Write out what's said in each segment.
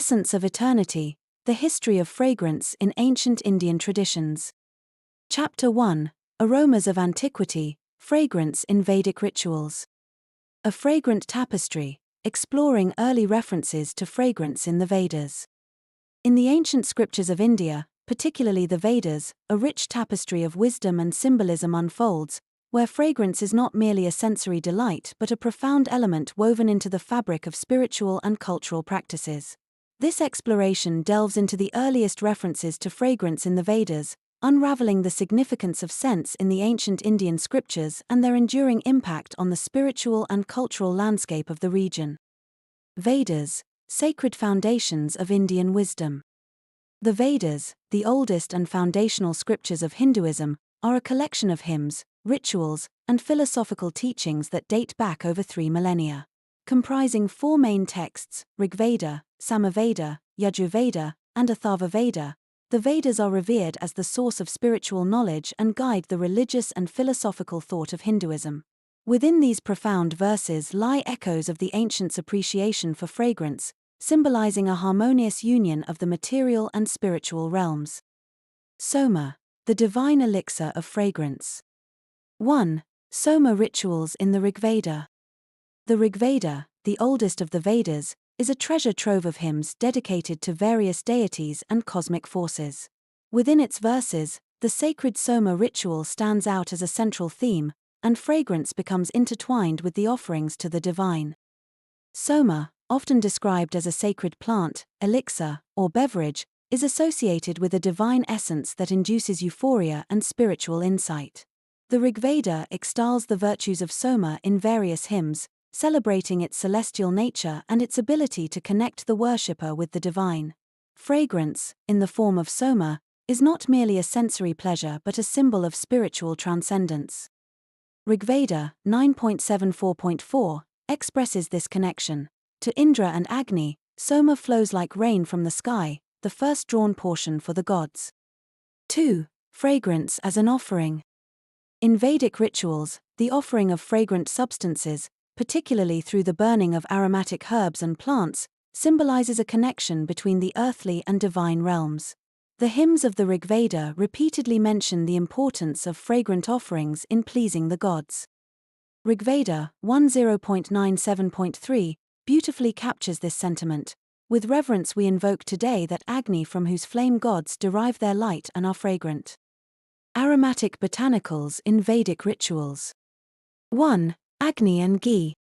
Essence of Eternity, The History of Fragrance in Ancient Indian Traditions. Chapter 1, Aromas of Antiquity, Fragrance in Vedic Rituals. A Fragrant Tapestry, exploring early references to fragrance in the Vedas. In the ancient scriptures of India, particularly the Vedas, a rich tapestry of wisdom and symbolism unfolds, where fragrance is not merely a sensory delight but a profound element woven into the fabric of spiritual and cultural practices. This exploration delves into the earliest references to fragrance in the Vedas, unraveling the significance of scents in the ancient Indian scriptures and their enduring impact on the spiritual and cultural landscape of the region. Vedas, Sacred Foundations of Indian Wisdom. The Vedas, the oldest and foundational scriptures of Hinduism, are a collection of hymns, rituals, and philosophical teachings that date back over 3 millennia. Comprising 4 main texts, Rigveda, Samaveda, Yajurveda, and Atharvaveda, the Vedas are revered as the source of spiritual knowledge and guide the religious and philosophical thought of Hinduism. Within these profound verses lie echoes of the ancients' appreciation for fragrance, symbolizing a harmonious union of the material and spiritual realms. Soma, the divine elixir of fragrance. 1. Soma rituals in the Rigveda. The Rigveda, the oldest of the Vedas, is a treasure trove of hymns dedicated to various deities and cosmic forces. Within its verses, the sacred Soma ritual stands out as a central theme, and fragrance becomes intertwined with the offerings to the divine. Soma, often described as a sacred plant, elixir, or beverage, is associated with a divine essence that induces euphoria and spiritual insight. The Rigveda extols the virtues of Soma in various hymns, celebrating its celestial nature and its ability to connect the worshipper with the divine. Fragrance, in the form of Soma, is not merely a sensory pleasure but a symbol of spiritual transcendence. Rigveda 9.74.4 expresses this connection. To Indra and Agni, Soma flows like rain from the sky, the first drawn portion for the gods. 2. Fragrance as an offering. In Vedic rituals, the offering of fragrant substances, particularly through the burning of aromatic herbs and plants, symbolizes a connection between the earthly and divine realms. The hymns of the Rigveda repeatedly mention the importance of fragrant offerings in pleasing the gods. Rigveda 10.97.3 beautifully captures this sentiment. With reverence we invoke today that Agni from whose flame gods derive their light and are fragrant. Aromatic botanicals in Vedic rituals. 1. Agni and ghee.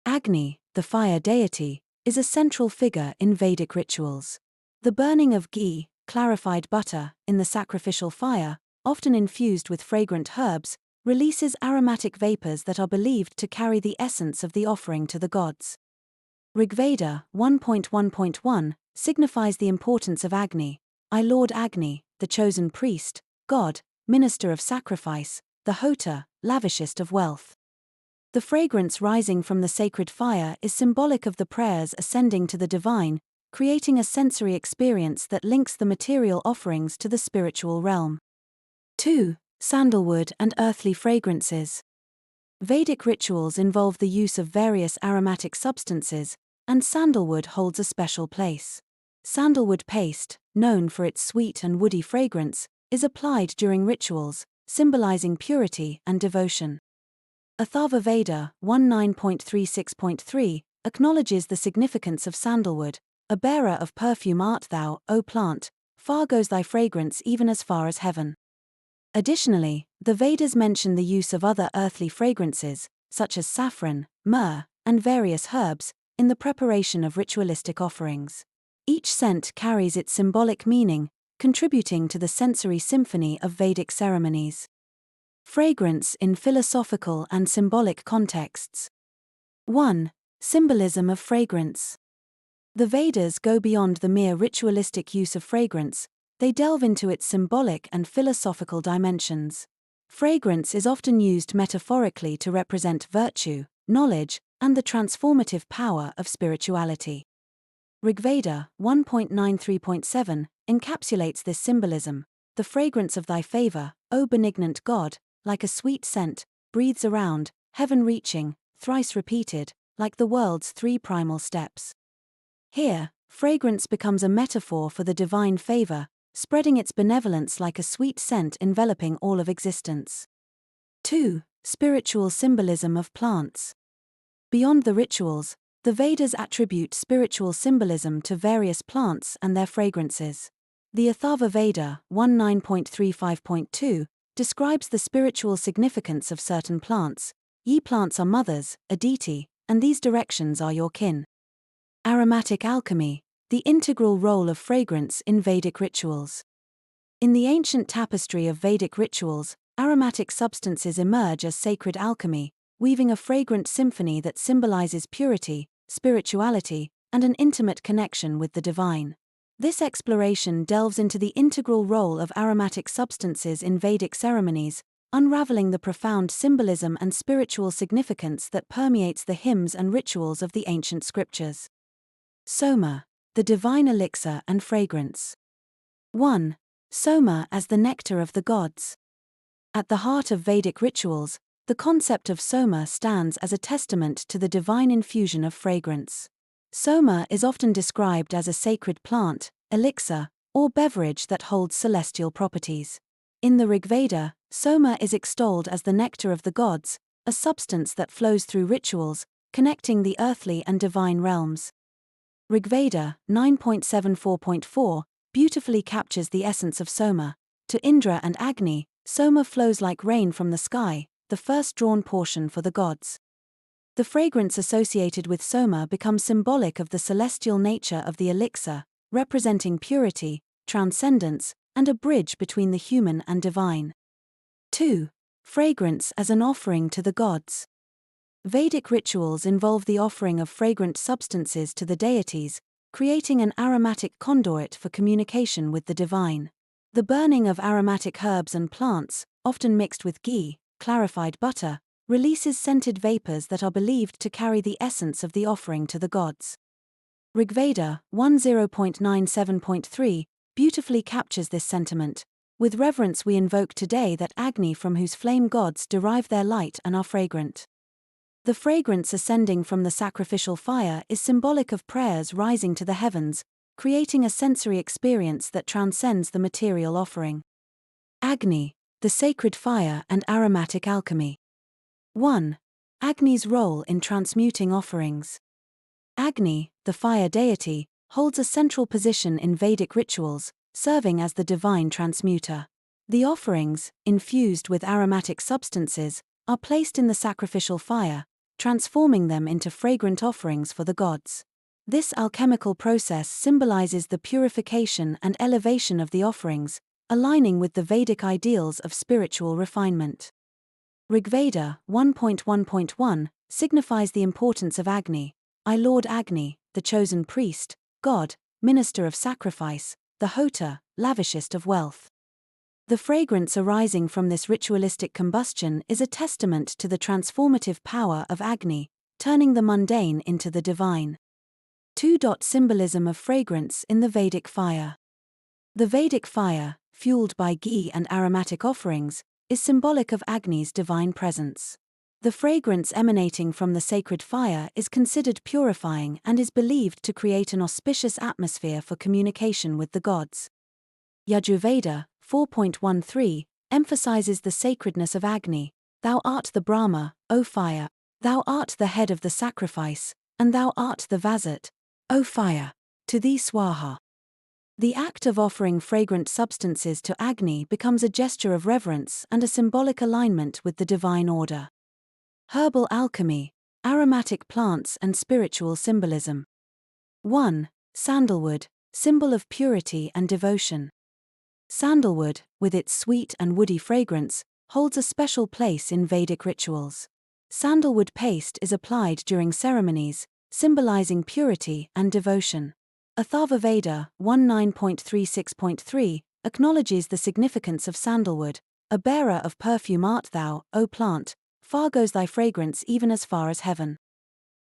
Agni, the fire deity, is a central figure in Vedic rituals. The burning of ghee, clarified butter, in the sacrificial fire, often infused with fragrant herbs, releases aromatic vapors that are believed to carry the essence of the offering to the gods. Rigveda 1.1.1 signifies the importance of Agni. I Lord Agni, the chosen priest, god, minister of sacrifice, the hota, lavishest of wealth. The fragrance rising from the sacred fire is symbolic of the prayers ascending to the divine, creating a sensory experience that links the material offerings to the spiritual realm. 2. Sandalwood and earthly fragrances. Vedic rituals involve the use of various aromatic substances, and sandalwood holds a special place. Sandalwood paste, known for its sweet and woody fragrance, is applied during rituals, symbolizing purity and devotion. Atharvaveda 19.36.3 acknowledges the significance of sandalwood. A bearer of perfume art thou, O plant, far goes thy fragrance even as far as heaven. Additionally, the Vedas mention the use of other earthly fragrances, such as saffron, myrrh, and various herbs, in the preparation of ritualistic offerings. Each scent carries its symbolic meaning, contributing to the sensory symphony of Vedic ceremonies. Fragrance in philosophical and symbolic contexts. 1. Symbolism of fragrance. The Vedas go beyond the mere ritualistic use of fragrance, they delve into its symbolic and philosophical dimensions. Fragrance is often used metaphorically to represent virtue, knowledge, and the transformative power of spirituality. Rigveda 1.93.7 encapsulates this symbolism. The fragrance of thy favor, O benignant God, like a sweet scent, breathes around, heaven-reaching, thrice repeated, like the world's 3 primal steps. Here, fragrance becomes a metaphor for the divine favor, spreading its benevolence like a sweet scent enveloping all of existence. 2. Spiritual symbolism of plants. Beyond the rituals, the Vedas attribute spiritual symbolism to various plants and their fragrances. The Atharva Veda 19.35.2 describes the spiritual significance of certain plants. Ye plants are mothers, Aditi, and these directions are your kin. Aromatic alchemy, the integral role of fragrance in Vedic rituals. In the ancient tapestry of Vedic rituals, aromatic substances emerge as sacred alchemy, weaving a fragrant symphony that symbolizes purity, spirituality, and an intimate connection with the divine. This exploration delves into the integral role of aromatic substances in Vedic ceremonies, unraveling the profound symbolism and spiritual significance that permeates the hymns and rituals of the ancient scriptures. Soma, the divine elixir and fragrance. 1. Soma as the nectar of the gods. At the heart of Vedic rituals, the concept of soma stands as a testament to the divine infusion of fragrance. Soma is often described as a sacred plant, elixir, or beverage that holds celestial properties. In the Rigveda, soma is extolled as the nectar of the gods, a substance that flows through rituals, connecting the earthly and divine realms. Rigveda 9.74.4 beautifully captures the essence of soma. To Indra and Agni, soma flows like rain from the sky, the first drawn portion for the gods. The fragrance associated with soma becomes symbolic of the celestial nature of the elixir, representing purity, transcendence, and a bridge between the human and divine. 2. Fragrance as an offering to the gods. Vedic rituals involve the offering of fragrant substances to the deities, creating an aromatic conduit for communication with the divine. The burning of aromatic herbs and plants, often mixed with ghee, clarified butter, releases scented vapors that are believed to carry the essence of the offering to the gods. Rigveda 10.97.3 beautifully captures this sentiment. With reverence we invoke today that Agni from whose flame gods derive their light and are fragrant. The fragrance ascending from the sacrificial fire is symbolic of prayers rising to the heavens, creating a sensory experience that transcends the material offering. Agni, the sacred fire and aromatic alchemy. 1. Agni's role in transmuting offerings. Agni, the fire deity, holds a central position in Vedic rituals, serving as the divine transmuter. The offerings, infused with aromatic substances, are placed in the sacrificial fire, transforming them into fragrant offerings for the gods. This alchemical process symbolizes the purification and elevation of the offerings, aligning with the Vedic ideals of spiritual refinement. Rigveda 1.1.1 signifies the importance of Agni. I Lord Agni, the chosen priest, god, minister of sacrifice, the hota, lavishest of wealth. The fragrance arising from this ritualistic combustion is a testament to the transformative power of Agni, turning the mundane into the divine. 2. Symbolism of fragrance in the Vedic fire. The Vedic fire, fueled by ghee and aromatic offerings, is symbolic of Agni's divine presence. The fragrance emanating from the sacred fire is considered purifying and is believed to create an auspicious atmosphere for communication with the gods. Yajurveda 4.13 emphasizes the sacredness of Agni. Thou art the Brahma, O fire, thou art the head of the sacrifice, and thou art the Vasat, O fire. To thee Swaha. The act of offering fragrant substances to Agni becomes a gesture of reverence and a symbolic alignment with the divine order. Herbal alchemy, aromatic plants and spiritual symbolism. 1. Sandalwood, symbol of purity and devotion. Sandalwood, with its sweet and woody fragrance, holds a special place in Vedic rituals. Sandalwood paste is applied during ceremonies, symbolizing purity and devotion. Atharva Veda 19.36.3 acknowledges the significance of sandalwood. A bearer of perfume art thou, O plant, far goes thy fragrance even as far as heaven.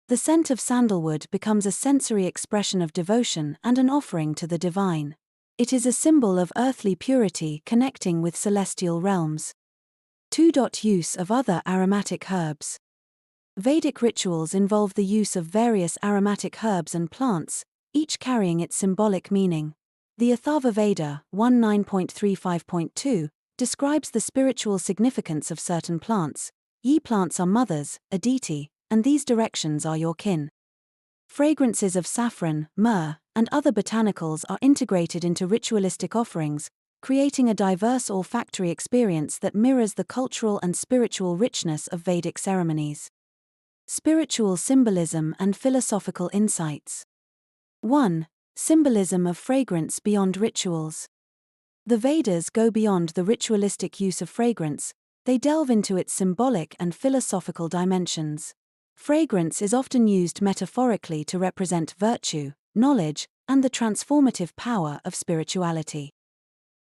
The scent of sandalwood becomes a sensory expression of devotion and an offering to the divine. It is a symbol of earthly purity connecting with celestial realms. 2. Use of other aromatic herbs. Vedic rituals involve the use of various aromatic herbs and plants, each carrying its symbolic meaning. The Atharva Veda 19.35.2 describes the spiritual significance of certain plants. Ye plants are mothers, Aditi, and these directions are your kin. Fragrances of saffron, myrrh, and other botanicals are integrated into ritualistic offerings, creating a diverse olfactory experience that mirrors the cultural and spiritual richness of Vedic ceremonies. Spiritual symbolism and philosophical insights. 1. Symbolism of fragrance beyond rituals. The Vedas go beyond the ritualistic use of fragrance, they delve into its symbolic and philosophical dimensions. Fragrance is often used metaphorically to represent virtue, knowledge, and the transformative power of spirituality.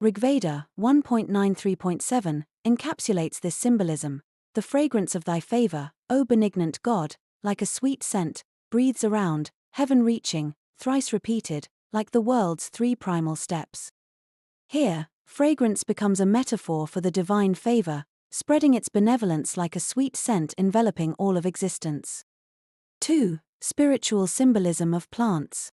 Rigveda 1.93.7 encapsulates this symbolism. The fragrance of thy favor, O benignant God, like a sweet scent, breathes around, heaven-reaching, thrice repeated, like the world's three primal steps. Here, fragrance becomes a metaphor for the divine favor, spreading its benevolence like a sweet scent enveloping all of existence. 2. Spiritual symbolism of plants.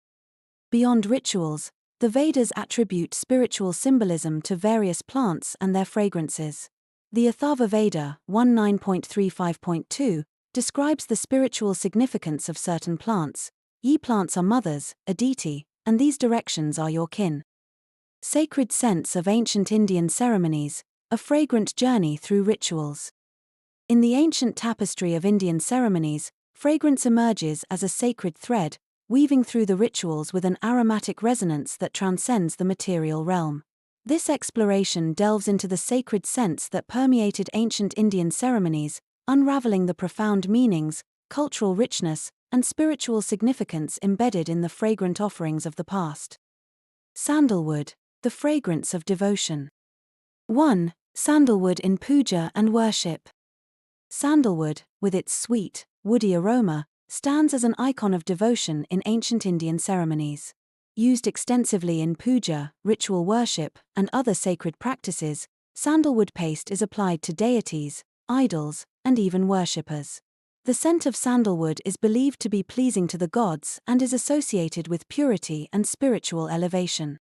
Beyond rituals, the Vedas attribute spiritual symbolism to various plants and their fragrances. The Atharva Veda 19.35.2 describes the spiritual significance of certain plants. Ye plants are mothers, Aditi, and these directions are your kin. Sacred scents of ancient Indian ceremonies, a fragrant journey through rituals. In the ancient tapestry of Indian ceremonies, fragrance emerges as a sacred thread, weaving through the rituals with an aromatic resonance that transcends the material realm. This exploration delves into the sacred scents that permeated ancient Indian ceremonies, unraveling the profound meanings, cultural richness, and spiritual significance embedded in the fragrant offerings of the past. Sandalwood, the fragrance of devotion. 1. Sandalwood in puja and worship. Sandalwood, with its sweet, woody aroma, stands as an icon of devotion in ancient Indian ceremonies. Used extensively in puja, ritual worship, and other sacred practices, sandalwood paste is applied to deities, idols, and even worshippers. The scent of sandalwood is believed to be pleasing to the gods and is associated with purity and spiritual elevation.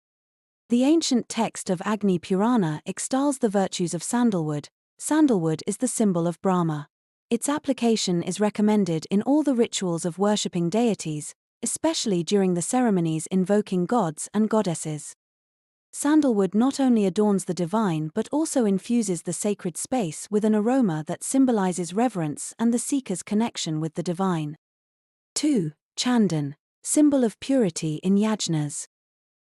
The ancient text of Agni Purana extols the virtues of sandalwood. Sandalwood is the symbol of Brahma. Its application is recommended in all the rituals of worshipping deities, especially during the ceremonies invoking gods and goddesses. Sandalwood not only adorns the divine but also infuses the sacred space with an aroma that symbolizes reverence and the seeker's connection with the divine. 2. Chandan, symbol of purity in yajnas.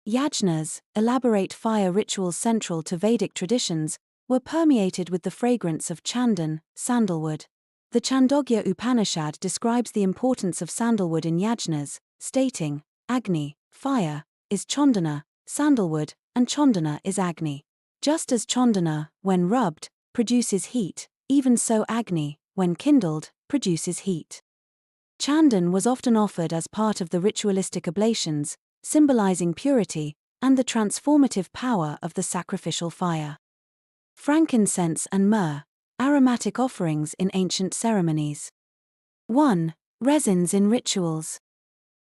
Yajnas, elaborate fire rituals central to Vedic traditions, were permeated with the fragrance of chandan, sandalwood. The Chandogya Upanishad describes the importance of sandalwood in yajnas, stating, Agni, fire, is chandana, sandalwood, and chandana is Agni. Just as chandana, when rubbed, produces heat, even so Agni, when kindled, produces heat. Chandan was often offered as part of the ritualistic oblations, symbolizing purity and the transformative power of the sacrificial fire. Frankincense and myrrh, aromatic offerings in ancient ceremonies. 1. Resins in rituals.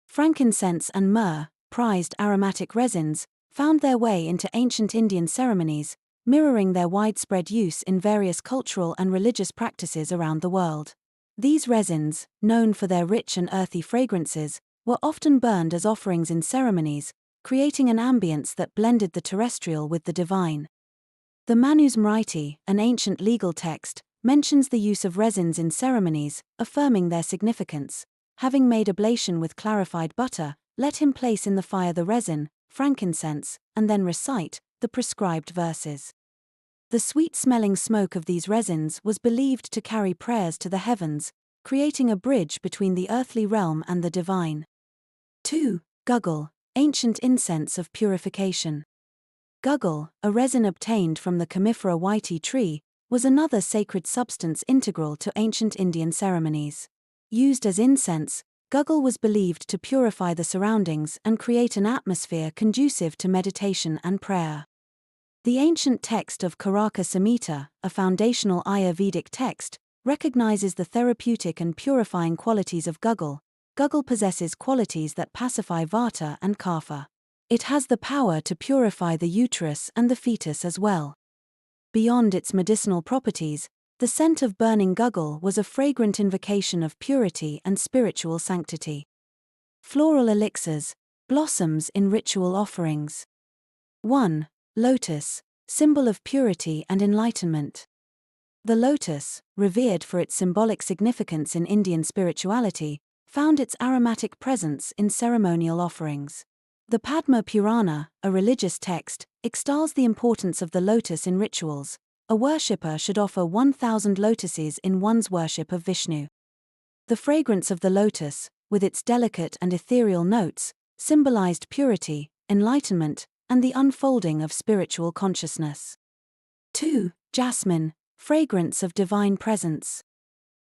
Frankincense and myrrh, prized aromatic resins, found their way into ancient Indian ceremonies, mirroring their widespread use in various cultural and religious practices around the world. These resins, known for their rich and earthy fragrances, were often burned as offerings in ceremonies, creating an ambience that blended the terrestrial with the divine. The Manusmriti, an ancient legal text, mentions the use of resins in ceremonies, affirming their significance. Having made oblation with clarified butter, let him place in the fire the resin, frankincense, and then recite the prescribed verses. The sweet-smelling smoke of these resins was believed to carry prayers to the heavens, creating a bridge between the earthly realm and the divine. 2. Guggle, ancient incense of purification. Guggle, a resin obtained from the Commiphora whitey tree, was another sacred substance integral to ancient Indian ceremonies. Used as incense, guggle was believed to purify the surroundings and create an atmosphere conducive to meditation and prayer. The ancient text of Karaka Samhita, a foundational Ayurvedic text, recognizes the therapeutic and purifying qualities of guggle, guggle possesses qualities that pacify vata and kapha. It has the power to purify the uterus and the fetus as well. Beyond its medicinal properties, the scent of burning guggle was a fragrant invocation of purity and spiritual sanctity. Floral elixirs, blossoms in ritual offerings. 1. Lotus, symbol of purity and enlightenment. The lotus, revered for its symbolic significance in Indian spirituality, found its aromatic presence in ceremonial offerings. The Padma Purana, a religious text, extols the importance of the lotus in rituals. A worshipper should offer 1,000 lotuses in one's worship of Vishnu. The fragrance of the lotus, with its delicate and ethereal notes, symbolized purity, enlightenment, and the unfolding of spiritual consciousness. 2. Jasmine, fragrance of divine presence.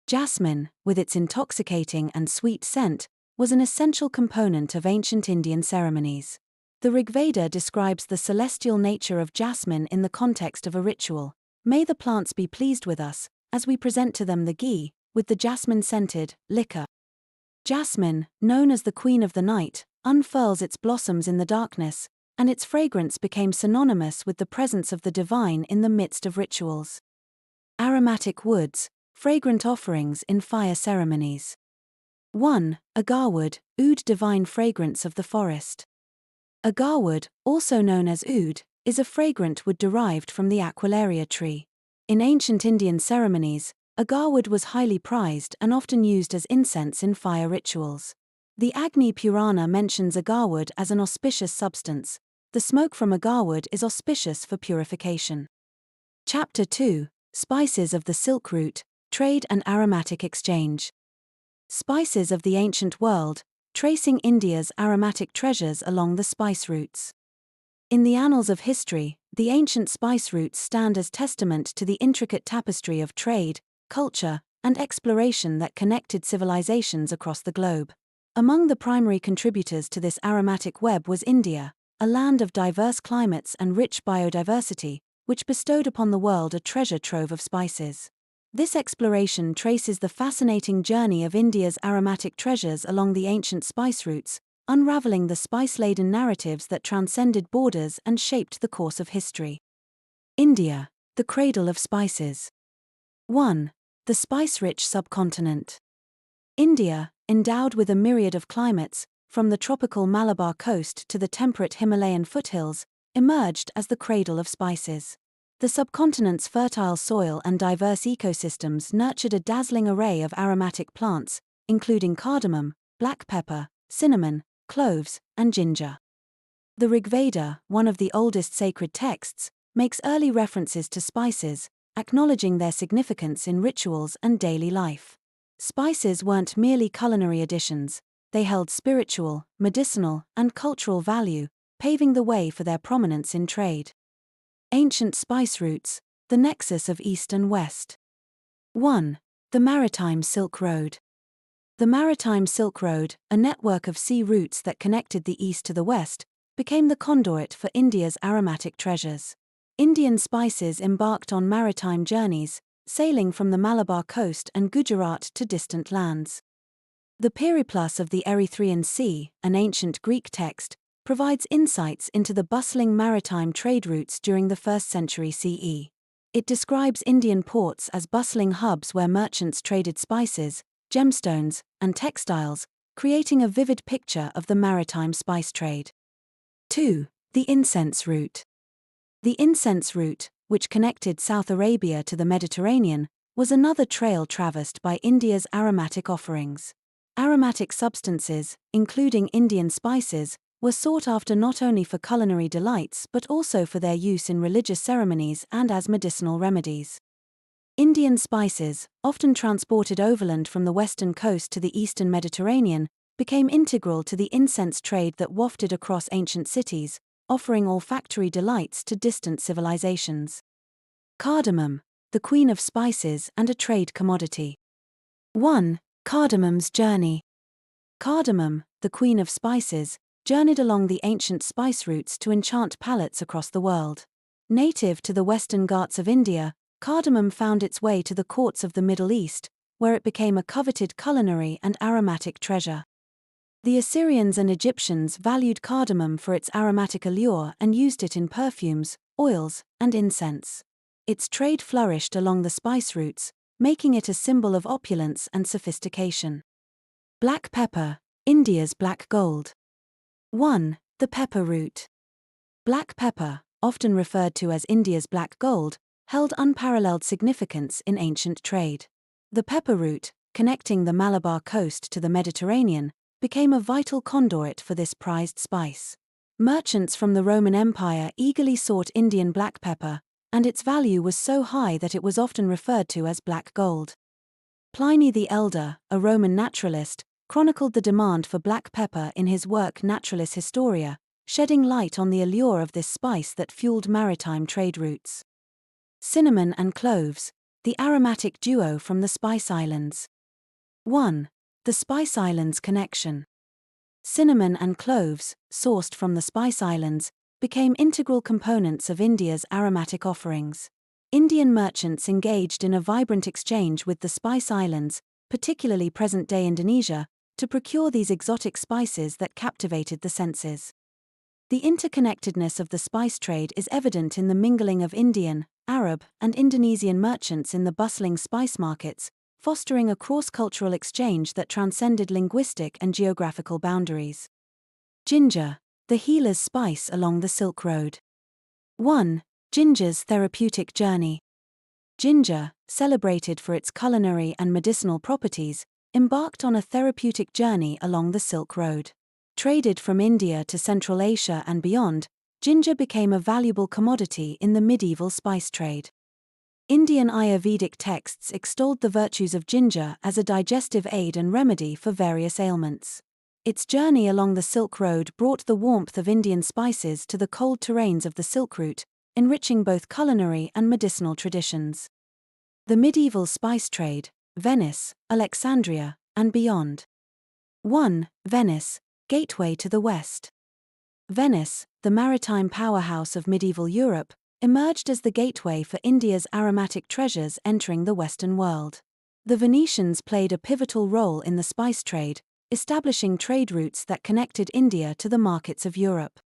Jasmine, with its intoxicating and sweet scent, was an essential component of ancient Indian ceremonies. The Rigveda describes the celestial nature of jasmine in the context of a ritual. May the plants be pleased with us, as we present to them the ghee, with the jasmine-scented liquor. Jasmine, known as the queen of the night, unfurls its blossoms in the darkness, and its fragrance became synonymous with the presence of the divine in the midst of rituals. Aromatic woods, fragrant offerings in fire ceremonies. 1. Agarwood, oud, divine fragrance of the forest. Agarwood, also known as oud, is a fragrant wood derived from the Aquilaria tree. In ancient Indian ceremonies, agarwood was highly prized and often used as incense in fire rituals. The Agni Purana mentions agarwood as an auspicious substance. The smoke from agarwood is auspicious for purification. Chapter 2. Spices of the Silk Route, Trade and Aromatic Exchange. Spices of the Ancient World, tracing India's aromatic treasures along the spice routes. In the annals of history, the ancient spice routes stand as testament to the intricate tapestry of trade, culture, and exploration that connected civilizations across the globe. Among the primary contributors to this aromatic web was India, a land of diverse climates and rich biodiversity, which bestowed upon the world a treasure trove of spices. This exploration traces the fascinating journey of India's aromatic treasures along the ancient spice routes, unraveling the spice-laden narratives that transcended borders and shaped the course of history. India, the cradle of spices. 1. The spice-rich subcontinent. India, endowed with a myriad of climates, from the tropical Malabar coast to the temperate Himalayan foothills, emerged as the cradle of spices. The subcontinent's fertile soil and diverse ecosystems nurtured a dazzling array of aromatic plants, including cardamom, black pepper, cinnamon, cloves, and ginger. The Rigveda, one of the oldest sacred texts, makes early references to spices, acknowledging their significance in rituals and daily life. Spices weren't merely culinary additions, they held spiritual, medicinal, and cultural value, paving the way for their prominence in trade. Ancient spice routes, the nexus of East and West. 1. The Maritime Silk Road. The Maritime Silk Road, a network of sea routes that connected the East to the West, became the conduit for India's aromatic treasures. Indian spices embarked on maritime journeys, sailing from the Malabar coast and Gujarat to distant lands. The Periplus of the Erythraean Sea, an ancient Greek text, provides insights into the bustling maritime trade routes during the 1st century CE. It describes Indian ports as bustling hubs where merchants traded spices, gemstones, and textiles, creating a vivid picture of the maritime spice trade. 2. The incense route. The incense route, which connected South Arabia to the Mediterranean, was another trail traversed by India's aromatic offerings. Aromatic substances, including Indian spices, were sought after not only for culinary delights but also for their use in religious ceremonies and as medicinal remedies. Indian spices, often transported overland from the western coast to the eastern Mediterranean, became integral to the incense trade that wafted across ancient cities, offering olfactory delights to distant civilizations. Cardamom, the queen of spices and a trade commodity. 1. Cardamom's journey. Cardamom, the queen of spices, journeyed along the ancient spice routes to enchant palates across the world. Native to the western Ghats of India, cardamom found its way to the courts of the Middle East, where it became a coveted culinary and aromatic treasure. The Assyrians and Egyptians valued cardamom for its aromatic allure and used it in perfumes, oils, and incense. Its trade flourished along the spice routes, making it a symbol of opulence and sophistication. Black pepper, India's black gold. 1. The pepper root. Black pepper, often referred to as India's black gold, held unparalleled significance in ancient trade. The pepper route, connecting the Malabar coast to the Mediterranean, became a vital conduit for this prized spice. Merchants from the Roman Empire eagerly sought Indian black pepper, and its value was so high that it was often referred to as black gold. Pliny the Elder, a Roman naturalist, chronicled the demand for black pepper in his work Naturalis Historia, shedding light on the allure of this spice that fueled maritime trade routes. Cinnamon and cloves, the aromatic duo from the Spice Islands. 1. The Spice Islands connection. Cinnamon and cloves, sourced from the Spice Islands, became integral components of India's aromatic offerings. Indian merchants engaged in a vibrant exchange with the Spice Islands, particularly present-day Indonesia, to procure these exotic spices that captivated the senses. The interconnectedness of the spice trade is evident in the mingling of Indian, Arab, and Indonesian merchants in the bustling spice markets, fostering a cross-cultural exchange that transcended linguistic and geographical boundaries. Ginger, the healer's spice along the Silk Road. 1. Ginger's therapeutic journey. Ginger, celebrated for its culinary and medicinal properties, embarked on a therapeutic journey along the Silk Road. Traded from India to Central Asia and beyond, ginger became a valuable commodity in the medieval spice trade. Indian Ayurvedic texts extolled the virtues of ginger as a digestive aid and remedy for various ailments. Its journey along the Silk Road brought the warmth of Indian spices to the cold terrains of the Silk Route, enriching both culinary and medicinal traditions. The medieval spice trade, Venice, Alexandria, and beyond. 1. Venice, gateway to the West. Venice, the maritime powerhouse of medieval Europe, emerged as the gateway for India's aromatic treasures entering the Western world. The Venetians played a pivotal role in the spice trade, establishing trade routes that connected India to the markets of Europe.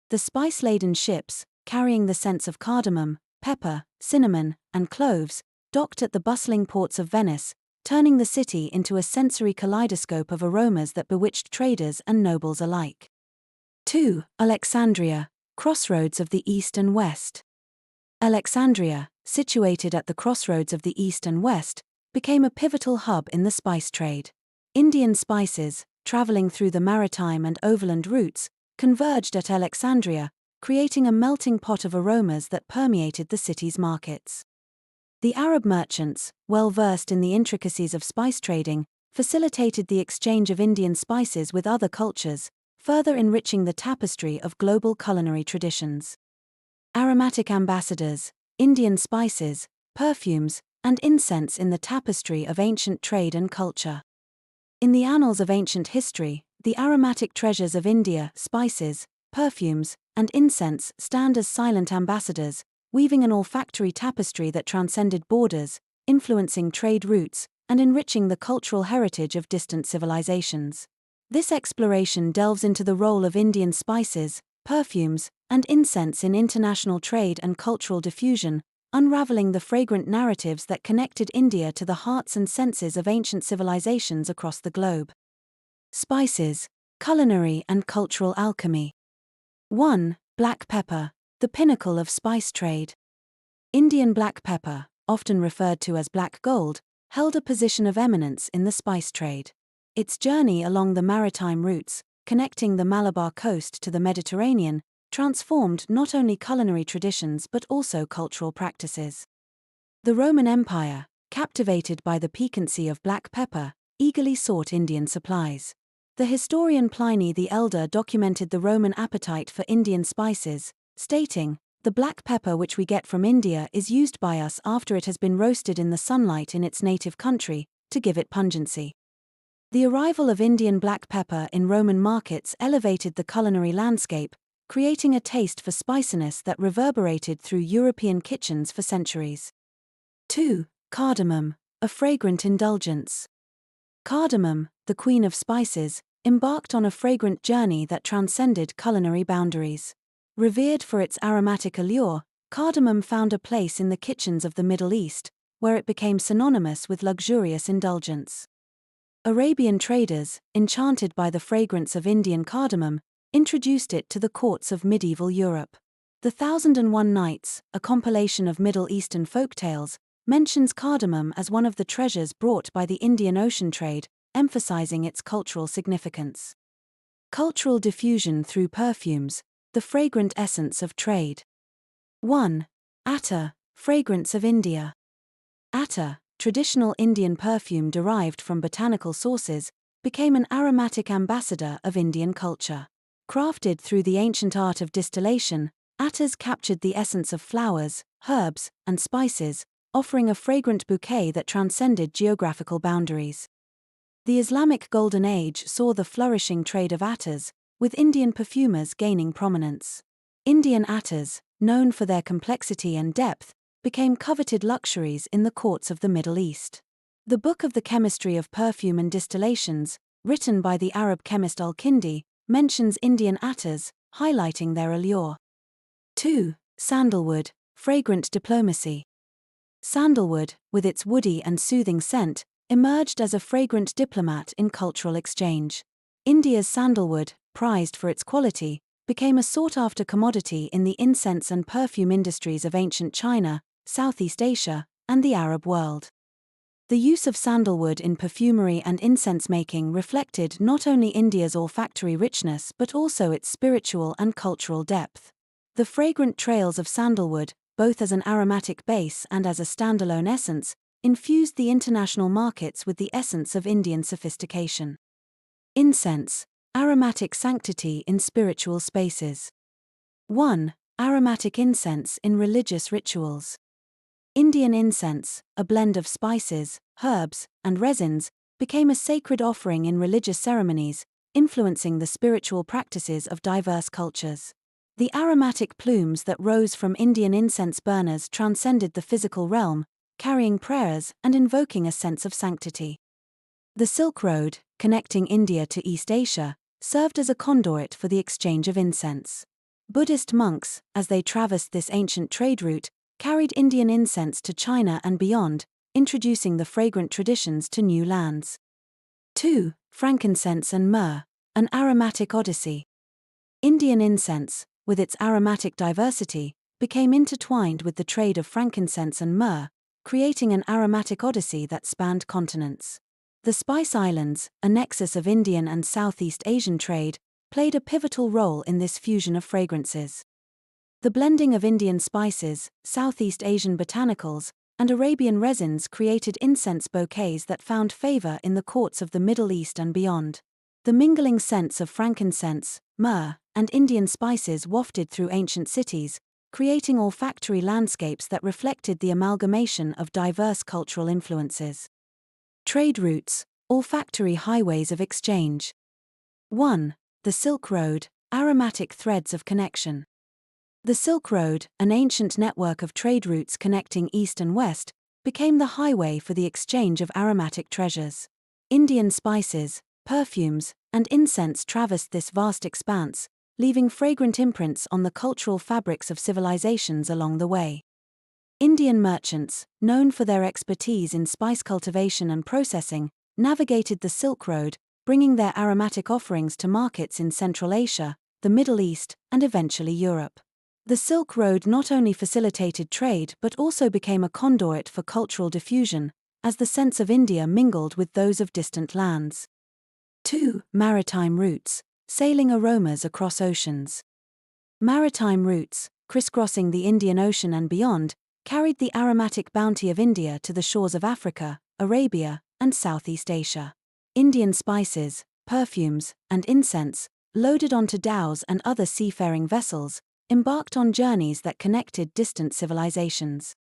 The spice-laden ships, carrying the scents of cardamom, pepper, cinnamon, and cloves, docked at the bustling ports of Venice, turning the city into a sensory kaleidoscope of aromas that bewitched traders and nobles alike. 2. Alexandria, crossroads of the East and West. Alexandria, situated at the crossroads of the East and West, became a pivotal hub in the spice trade. Indian spices, traveling through the maritime and overland routes, converged at Alexandria, creating a melting pot of aromas that permeated the city's markets. The Arab merchants, well versed in the intricacies of spice trading, facilitated the exchange of Indian spices with other cultures, further enriching the tapestry of global culinary traditions. Aromatic ambassadors, Indian spices, perfumes, and incense in the tapestry of ancient trade and culture. In the annals of ancient history, the aromatic treasures of India, spices, perfumes, and incense stand as silent ambassadors, weaving an olfactory tapestry that transcended borders, influencing trade routes, and enriching the cultural heritage of distant civilizations. This exploration delves into the role of Indian spices, perfumes, and incense in international trade and cultural diffusion, unraveling the fragrant narratives that connected India to the hearts and senses of ancient civilizations across the globe. Spices, culinary and cultural alchemy. 1. Black pepper, the pinnacle of spice trade. Indian black pepper, often referred to as black gold, held a position of eminence in the spice trade. Its journey along the maritime routes, connecting the Malabar coast to the Mediterranean, transformed not only culinary traditions but also cultural practices. The Roman Empire, captivated by the piquancy of black pepper, eagerly sought Indian supplies. The historian Pliny the Elder documented the Roman appetite for Indian spices, stating, "The black pepper which we get from India is used by us after it has been roasted in the sunlight in its native country, to give it pungency." The arrival of Indian black pepper in Roman markets elevated the culinary landscape, creating a taste for spiciness that reverberated through European kitchens for centuries. 2. Cardamom, a fragrant indulgence. Cardamom, the queen of spices, embarked on a fragrant journey that transcended culinary boundaries. Revered for its aromatic allure, cardamom found a place in the kitchens of the Middle East, where it became synonymous with luxurious indulgence. Arabian traders, enchanted by the fragrance of Indian cardamom, introduced it to the courts of medieval Europe. The 1001 Nights, a compilation of Middle Eastern folktales, mentions cardamom as one of the treasures brought by the Indian Ocean trade, emphasizing its cultural significance. Cultural diffusion through perfumes, the fragrant essence of trade. 1. Attar, fragrance of India. Attar, traditional Indian perfume derived from botanical sources, became an aromatic ambassador of Indian culture. Crafted through the ancient art of distillation, attars captured the essence of flowers, herbs, and spices, offering a fragrant bouquet that transcended geographical boundaries. The Islamic Golden Age saw the flourishing trade of attars, with Indian perfumers gaining prominence. Indian attars, known for their complexity and depth, became coveted luxuries in the courts of the Middle East. The Book of the Chemistry of Perfume and Distillations, written by the Arab chemist Al-Kindi, mentions Indian attars, highlighting their allure. 2. Sandalwood, fragrant diplomacy. Sandalwood, with its woody and soothing scent, emerged as a fragrant diplomat in cultural exchange. India's sandalwood, prized for its quality, became a sought-after commodity in the incense and perfume industries of ancient China, Southeast Asia, and the Arab world. The use of sandalwood in perfumery and incense making reflected not only India's olfactory richness but also its spiritual and cultural depth. The fragrant trails of sandalwood, both as an aromatic base and as a standalone essence, infused the international markets with the essence of Indian sophistication. Incense, aromatic sanctity in spiritual spaces. 1. Aromatic incense in religious rituals. Indian incense, a blend of spices, herbs, and resins, became a sacred offering in religious ceremonies, influencing the spiritual practices of diverse cultures. The aromatic plumes that rose from Indian incense burners transcended the physical realm, carrying prayers and invoking a sense of sanctity. The Silk Road, connecting India to East Asia, served as a conduit for the exchange of incense. Buddhist monks, as they traversed this ancient trade route, carried Indian incense to China and beyond, introducing the fragrant traditions to new lands. 2. Frankincense and myrrh, an aromatic odyssey. Indian incense, with its aromatic diversity, became intertwined with the trade of frankincense and myrrh, creating an aromatic odyssey that spanned continents. The Spice Islands, a nexus of Indian and Southeast Asian trade, played a pivotal role in this fusion of fragrances. The blending of Indian spices, Southeast Asian botanicals, and Arabian resins created incense bouquets that found favor in the courts of the Middle East and beyond. The mingling scents of frankincense, myrrh, and Indian spices wafted through ancient cities, creating olfactory landscapes that reflected the amalgamation of diverse cultural influences. Trade routes, olfactory highways of exchange. 1. The Silk Road, aromatic threads of connection. The Silk Road, an ancient network of trade routes connecting East and West, became the highway for the exchange of aromatic treasures. Indian spices, perfumes, and incense traversed this vast expanse, leaving fragrant imprints on the cultural fabrics of civilizations along the way. Indian merchants, known for their expertise in spice cultivation and processing, navigated the Silk Road, bringing their aromatic offerings to markets in Central Asia, the Middle East, and eventually Europe. The Silk Road not only facilitated trade but also became a conduit for cultural diffusion, as the scents of India mingled with those of distant lands. 2. Maritime routes, sailing aromas across oceans. Maritime routes, crisscrossing the Indian Ocean and beyond, carried the aromatic bounty of India to the shores of Africa, Arabia, and Southeast Asia. Indian spices, perfumes, and incense, loaded onto dhows and other seafaring vessels, embarked on journeys that connected distant civilizations.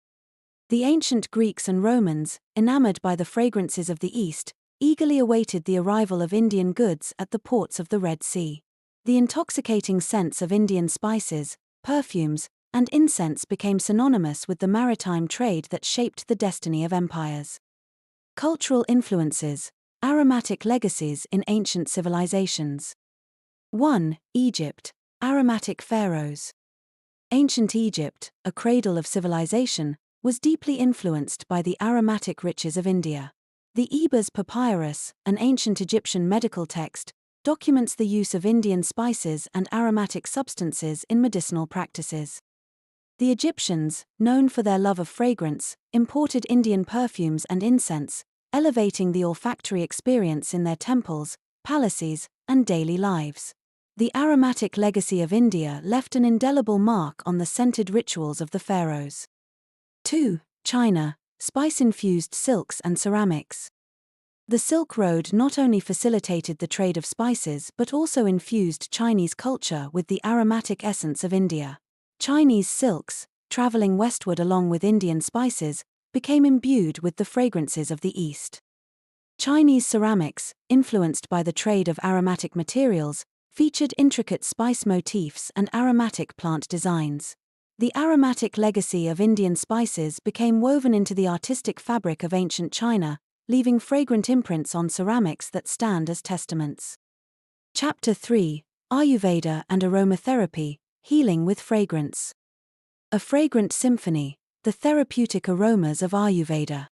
The ancient Greeks and Romans, enamored by the fragrances of the East, eagerly awaited the arrival of Indian goods at the ports of the Red Sea. The intoxicating scents of Indian spices, perfumes, and incense became synonymous with the maritime trade that shaped the destiny of empires. Cultural influences, Aromatic legacies in ancient civilizations. 1. Egypt. Aromatic pharaohs. Ancient Egypt, a cradle of civilization, was deeply influenced by the aromatic riches of India. The Ebers Papyrus, an ancient Egyptian medical text, documents the use of Indian spices and aromatic substances in medicinal practices. The Egyptians, known for their love of fragrance, imported Indian perfumes and incense, elevating the olfactory experience in their temples, palaces, and daily lives. The aromatic legacy of India left an indelible mark on the scented rituals of the pharaohs. 2. China. Spice-infused silks and ceramics. The Silk Road not only facilitated the trade of spices but also infused Chinese culture with the aromatic essence of India. Chinese silks, traveling westward along with Indian spices, became imbued with the fragrances of the East. Chinese ceramics, influenced by the trade of aromatic materials, featured intricate spice motifs and aromatic plant designs. The aromatic legacy of Indian spices became woven into the artistic fabric of ancient China, leaving fragrant imprints on ceramics that stand as testaments. Chapter 3. Ayurveda and aromatherapy, healing with fragrance. A fragrant symphony, the therapeutic aromas of Ayurveda.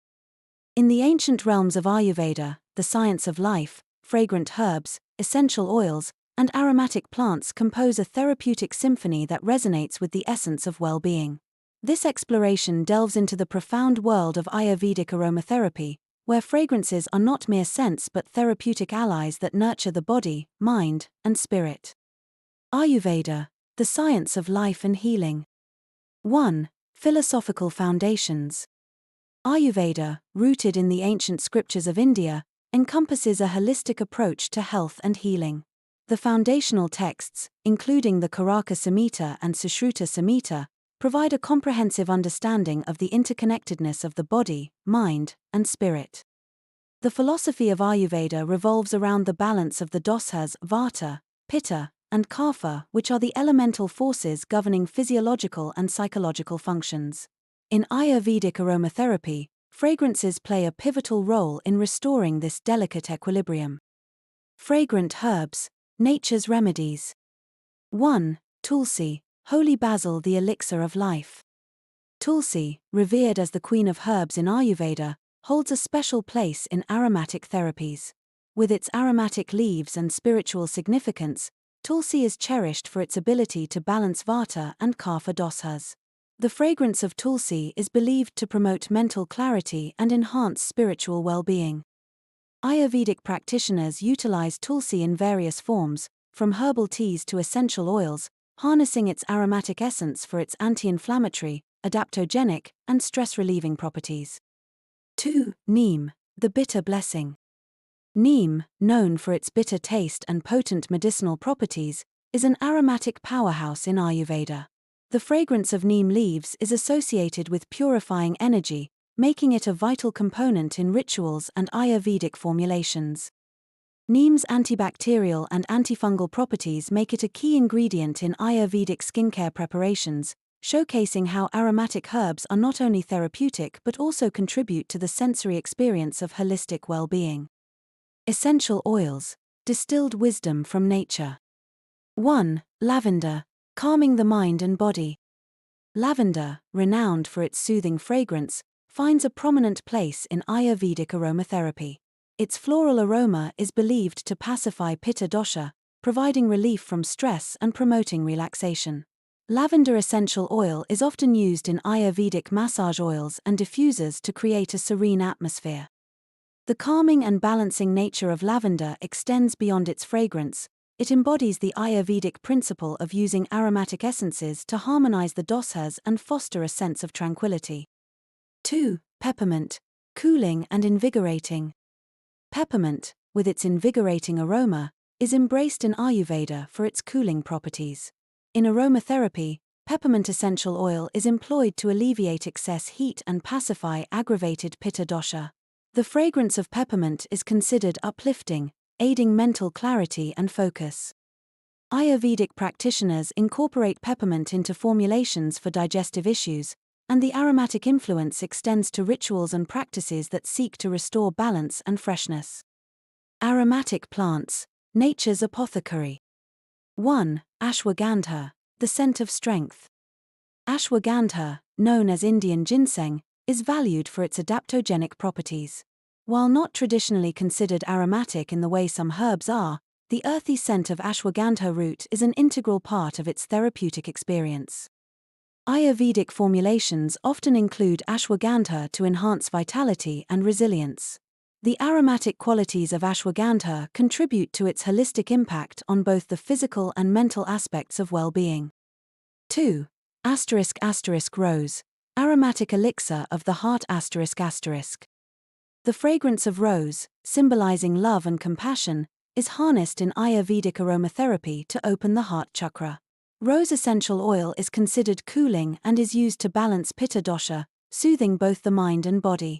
In the ancient realms of Ayurveda, the science of life, fragrant herbs, essential oils, and aromatic plants compose a therapeutic symphony that resonates with the essence of well-being. This exploration delves into the profound world of Ayurvedic aromatherapy, where fragrances are not mere scents but therapeutic allies that nurture the body, mind, and spirit. Ayurveda, the science of life and healing. 1. Philosophical foundations. Ayurveda, rooted in the ancient scriptures of India, encompasses a holistic approach to health and healing. The foundational texts, including the Karaka Samhita and Sushruta Samhita, provide a comprehensive understanding of the interconnectedness of the body, mind, and spirit. The philosophy of Ayurveda revolves around the balance of the dosas, vata, pitta, and kapha, which are the elemental forces governing physiological and psychological functions. In Ayurvedic aromatherapy, fragrances play a pivotal role in restoring this delicate equilibrium. Fragrant herbs, nature's remedies. 1. Tulsi, holy basil, the elixir of life. Tulsi, revered as the queen of herbs in Ayurveda, holds a special place in aromatic therapies. With its aromatic leaves and spiritual significance, Tulsi is cherished for its ability to balance vata and kapha dosas. The fragrance of Tulsi is believed to promote mental clarity and enhance spiritual well-being. Ayurvedic practitioners utilize Tulsi in various forms, from herbal teas to essential oils, harnessing its aromatic essence for its anti-inflammatory, adaptogenic, and stress-relieving properties. 2. Neem, the bitter blessing. Neem, known for its bitter taste and potent medicinal properties, is an aromatic powerhouse in Ayurveda. The fragrance of neem leaves is associated with purifying energy, making it a vital component in rituals and Ayurvedic formulations. Neem's antibacterial and antifungal properties make it a key ingredient in Ayurvedic skincare preparations, showcasing how aromatic herbs are not only therapeutic but also contribute to the sensory experience of holistic well-being. Essential oils, distilled wisdom from nature. 1. Lavender, calming the mind and body. Lavender, renowned for its soothing fragrance, finds a prominent place in Ayurvedic aromatherapy. Its floral aroma is believed to pacify pitta dosha, providing relief from stress and promoting relaxation. Lavender essential oil is often used in Ayurvedic massage oils and diffusers to create a serene atmosphere. The calming and balancing nature of lavender extends beyond its fragrance. It embodies the Ayurvedic principle of using aromatic essences to harmonize the dosas and foster a sense of tranquility. 2. Peppermint, cooling and invigorating. Peppermint, with its invigorating aroma, is embraced in Ayurveda for its cooling properties. In aromatherapy, peppermint essential oil is employed to alleviate excess heat and pacify aggravated pitta dosha. The fragrance of peppermint is considered uplifting, aiding mental clarity and focus. Ayurvedic practitioners incorporate peppermint into formulations for digestive issues, and the aromatic influence extends to rituals and practices that seek to restore balance and freshness. Aromatic plants, nature's apothecary. 1. Ashwagandha, the scent of strength. Ashwagandha, known as Indian ginseng, is valued for its adaptogenic properties. While not traditionally considered aromatic in the way some herbs are, the earthy scent of ashwagandha root is an integral part of its therapeutic experience. Ayurvedic formulations often include ashwagandha to enhance vitality and resilience. The aromatic qualities of ashwagandha contribute to its holistic impact on both the physical and mental aspects of well-being. 2. Rose, aromatic elixir of the heart. The fragrance of rose, symbolizing love and compassion, is harnessed in Ayurvedic aromatherapy to open the heart chakra. Rose essential oil is considered cooling and is used to balance pitta dosha, soothing both the mind and body.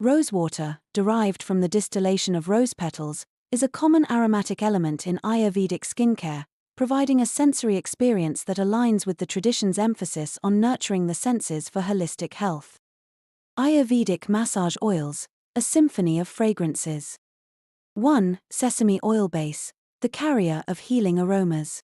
Rosewater, derived from the distillation of rose petals, is a common aromatic element in Ayurvedic skincare, providing a sensory experience that aligns with the tradition's emphasis on nurturing the senses for holistic health. Ayurvedic massage oils, a symphony of fragrances. 1. Sesame oil base, the carrier of healing aromas.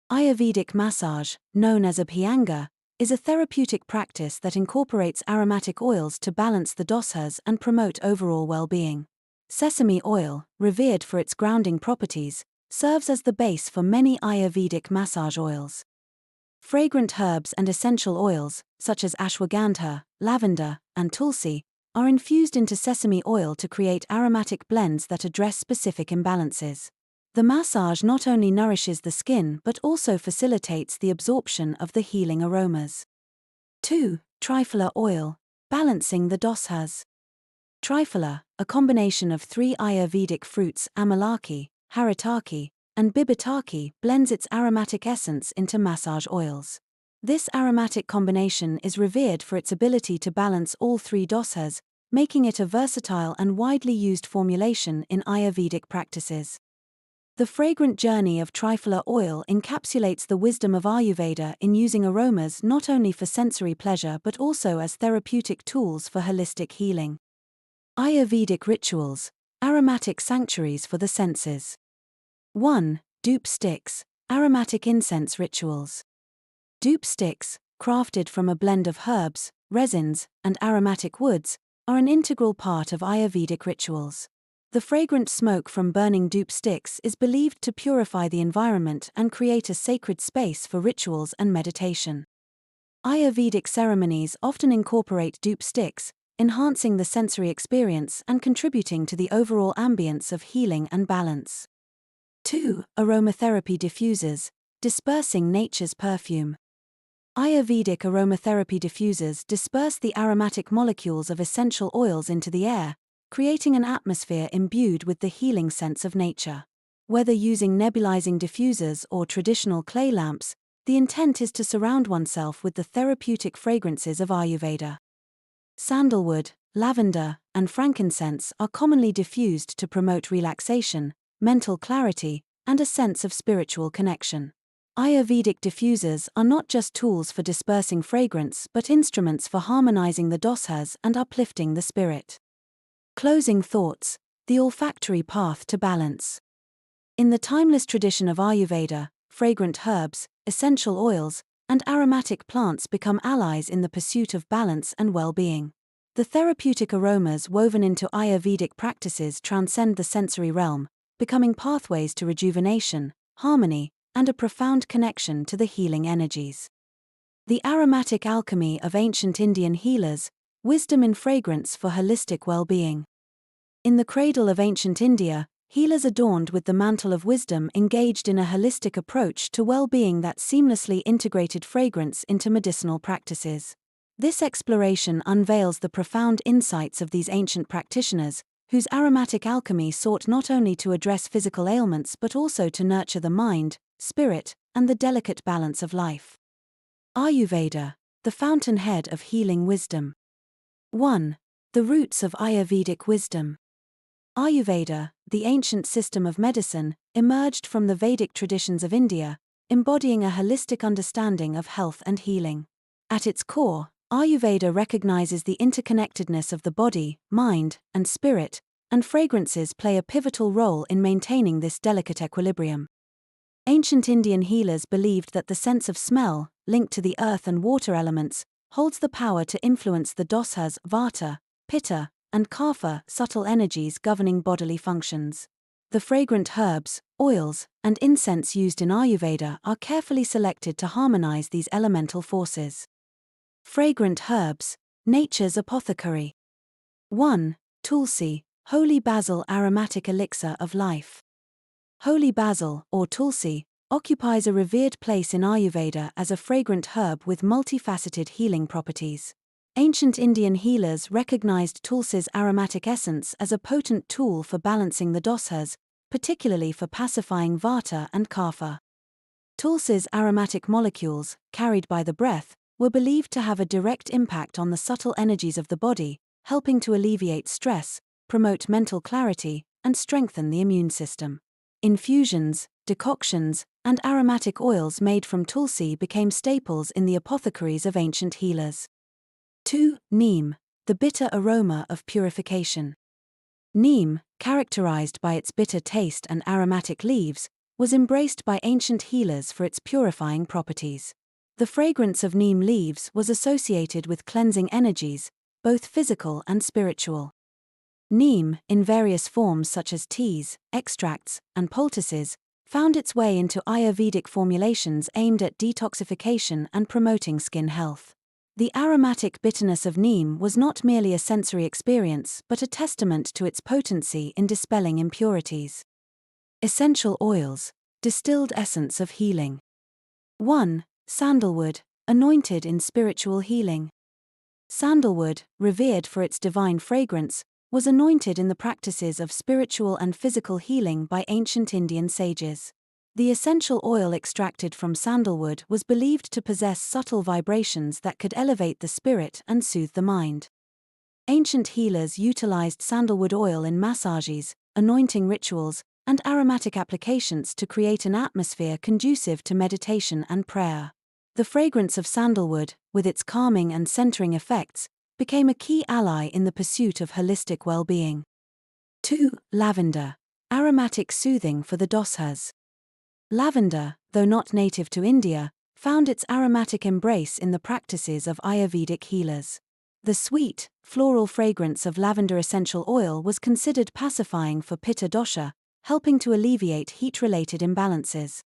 Ayurvedic massage, known as abhyanga, is a therapeutic practice that incorporates aromatic oils to balance the doshas and promote overall well-being. Sesame oil, revered for its grounding properties, serves as the base for many Ayurvedic massage oils. Fragrant herbs and essential oils, such as ashwagandha, lavender, and tulsi, are infused into sesame oil to create aromatic blends that address specific imbalances. The massage not only nourishes the skin but also facilitates the absorption of the healing aromas. 2. Triphala oil, balancing the doshas. Triphala, a combination of 3 Ayurvedic fruits amalaki, haritaki, and bibitaki, blends its aromatic essence into massage oils. This aromatic combination is revered for its ability to balance all 3 doshas, making it a versatile and widely used formulation in Ayurvedic practices. The fragrant journey of Triphala oil encapsulates the wisdom of Ayurveda in using aromas not only for sensory pleasure but also as therapeutic tools for holistic healing. Ayurvedic rituals, aromatic sanctuaries for the senses. 1. Dupe sticks, aromatic incense rituals. Dupe sticks, crafted from a blend of herbs, resins, and aromatic woods, are an integral part of Ayurvedic rituals. The fragrant smoke from burning dupe sticks is believed to purify the environment and create a sacred space for rituals and meditation. Ayurvedic ceremonies often incorporate dupe sticks, enhancing the sensory experience and contributing to the overall ambience of healing and balance. 2. Aromatherapy diffusers, dispersing nature's perfume. Ayurvedic aromatherapy diffusers disperse the aromatic molecules of essential oils into the air, creating an atmosphere imbued with the healing sense of nature. Whether using nebulizing diffusers or traditional clay lamps, the intent is to surround oneself with the therapeutic fragrances of Ayurveda. Sandalwood, lavender, and frankincense are commonly diffused to promote relaxation, mental clarity, and a sense of spiritual connection. Ayurvedic diffusers are not just tools for dispersing fragrance but instruments for harmonizing the doshas and uplifting the spirit. Closing thoughts, the olfactory path to balance. In the timeless tradition of Ayurveda, fragrant herbs, essential oils, and aromatic plants become allies in the pursuit of balance and well-being. The therapeutic aromas woven into Ayurvedic practices transcend the sensory realm, becoming pathways to rejuvenation, harmony, and a profound connection to the healing energies. The aromatic alchemy of ancient Indian healers, wisdom in fragrance for holistic well-being. In the cradle of ancient India, healers adorned with the mantle of wisdom engaged in a holistic approach to well-being that seamlessly integrated fragrance into medicinal practices. This exploration unveils the profound insights of these ancient practitioners, whose aromatic alchemy sought not only to address physical ailments but also to nurture the mind, spirit, and the delicate balance of life. Ayurveda, the fountainhead of healing wisdom. 1. The roots of Ayurvedic wisdom. Ayurveda, the ancient system of medicine, emerged from the Vedic traditions of India, embodying a holistic understanding of health and healing. At its core, Ayurveda recognizes the interconnectedness of the body, mind, and spirit, and fragrances play a pivotal role in maintaining this delicate equilibrium. Ancient Indian healers believed that the sense of smell, linked to the earth and water elements, holds the power to influence the doshas, vata, pitta, and kapha, subtle energies governing bodily functions. The fragrant herbs, oils, and incense used in Ayurveda are carefully selected to harmonize these elemental forces. Fragrant herbs, nature's apothecary. 1. Tulsi, holy basil aromatic elixir of life. Holy basil, or tulsi, occupies a revered place in Ayurveda as a fragrant herb with multifaceted healing properties. Ancient Indian healers recognized tulsi's aromatic essence as a potent tool for balancing the doshas, particularly for pacifying vata and kapha. Tulsi's aromatic molecules, carried by the breath, were believed to have a direct impact on the subtle energies of the body, helping to alleviate stress, promote mental clarity, and strengthen the immune system. Infusions, decoctions, and aromatic oils made from tulsi became staples in the apothecaries of ancient healers. 2. Neem, the bitter aroma of purification. Neem, characterized by its bitter taste and aromatic leaves, was embraced by ancient healers for its purifying properties. The fragrance of neem leaves was associated with cleansing energies, both physical and spiritual. Neem, in various forms such as teas, extracts, and poultices, found its way into Ayurvedic formulations aimed at detoxification and promoting skin health. The aromatic bitterness of neem was not merely a sensory experience but a testament to its potency in dispelling impurities. Essential oils, distilled essence of healing. 1. Sandalwood, anointed in spiritual healing. Sandalwood, revered for its divine fragrance, was anointed in the practices of spiritual and physical healing by ancient Indian sages. The essential oil extracted from sandalwood was believed to possess subtle vibrations that could elevate the spirit and soothe the mind. Ancient healers utilized sandalwood oil in massages, anointing rituals, and aromatic applications to create an atmosphere conducive to meditation and prayer. The fragrance of sandalwood, with its calming and centering effects, became a key ally in the pursuit of holistic well-being. 2. Lavender, aromatic soothing for the doshas. Lavender, though not native to India, found its aromatic embrace in the practices of Ayurvedic healers. The sweet, floral fragrance of lavender essential oil was considered pacifying for pitta dosha, helping to alleviate heat-related imbalances.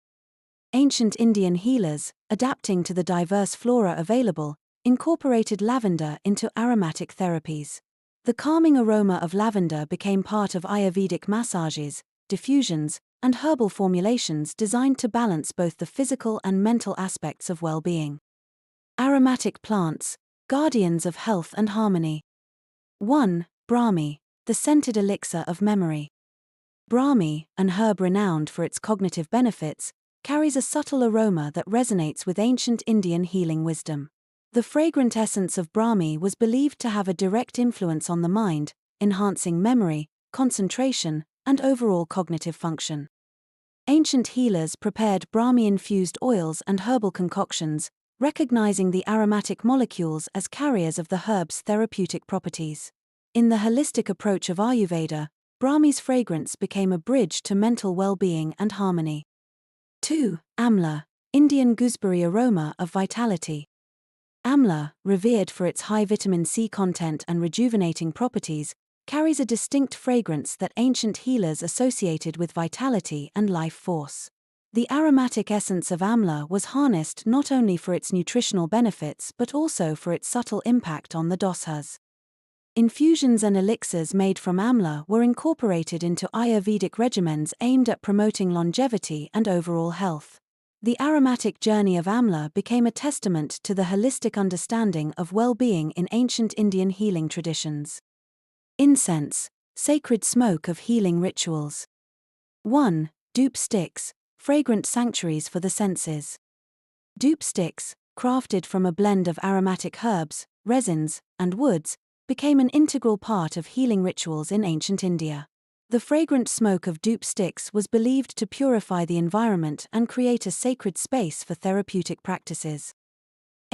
Ancient Indian healers, adapting to the diverse flora available, incorporated lavender into aromatic therapies. The calming aroma of lavender became part of Ayurvedic massages, diffusions, and herbal formulations designed to balance both the physical and mental aspects of well-being. Aromatic plants, guardians of health and harmony. 1. Brahmi, the scented elixir of memory. Brahmi, an herb renowned for its cognitive benefits, carries a subtle aroma that resonates with ancient Indian healing wisdom. The fragrant essence of Brahmi was believed to have a direct influence on the mind, enhancing memory, concentration, and overall cognitive function. Ancient healers prepared Brahmi-infused oils and herbal concoctions, recognizing the aromatic molecules as carriers of the herb's therapeutic properties. In the holistic approach of Ayurveda, Brahmi's fragrance became a bridge to mental well-being and harmony. 2. Amla, Indian gooseberry aroma of vitality. Amla, revered for its high vitamin C content and rejuvenating properties, carries a distinct fragrance that ancient healers associated with vitality and life force. The aromatic essence of amla was harnessed not only for its nutritional benefits but also for its subtle impact on the doshas. Infusions and elixirs made from amla were incorporated into Ayurvedic regimens aimed at promoting longevity and overall health. The aromatic journey of amla became a testament to the holistic understanding of well-being in ancient Indian healing traditions. Incense, sacred smoke of healing rituals. 1. Dupe sticks, fragrant sanctuaries for the senses. Dupe sticks, crafted from a blend of aromatic herbs, resins, and woods, became an integral part of healing rituals in ancient India. The fragrant smoke of dupe sticks was believed to purify the environment and create a sacred space for therapeutic practices.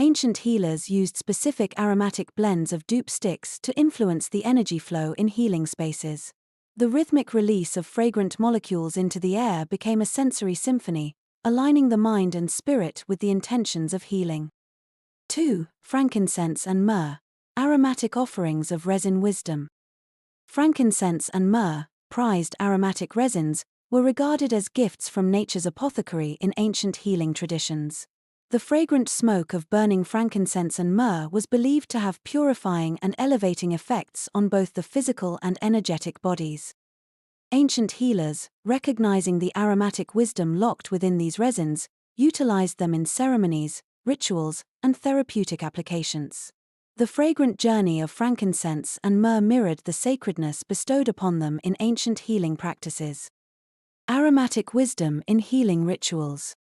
Ancient healers used specific aromatic blends of dupe sticks to influence the energy flow in healing spaces. The rhythmic release of fragrant molecules into the air became a sensory symphony, aligning the mind and spirit with the intentions of healing. 2. Frankincense and myrrh, aromatic offerings of resin wisdom. Frankincense and myrrh, prized aromatic resins, were regarded as gifts from nature's apothecary in ancient healing traditions. The fragrant smoke of burning frankincense and myrrh was believed to have purifying and elevating effects on both the physical and energetic bodies. Ancient healers, recognizing the aromatic wisdom locked within these resins, utilized them in ceremonies, rituals, and therapeutic applications. The fragrant journey of frankincense and myrrh mirrored the sacredness bestowed upon them in ancient healing practices. Aromatic wisdom in healing rituals.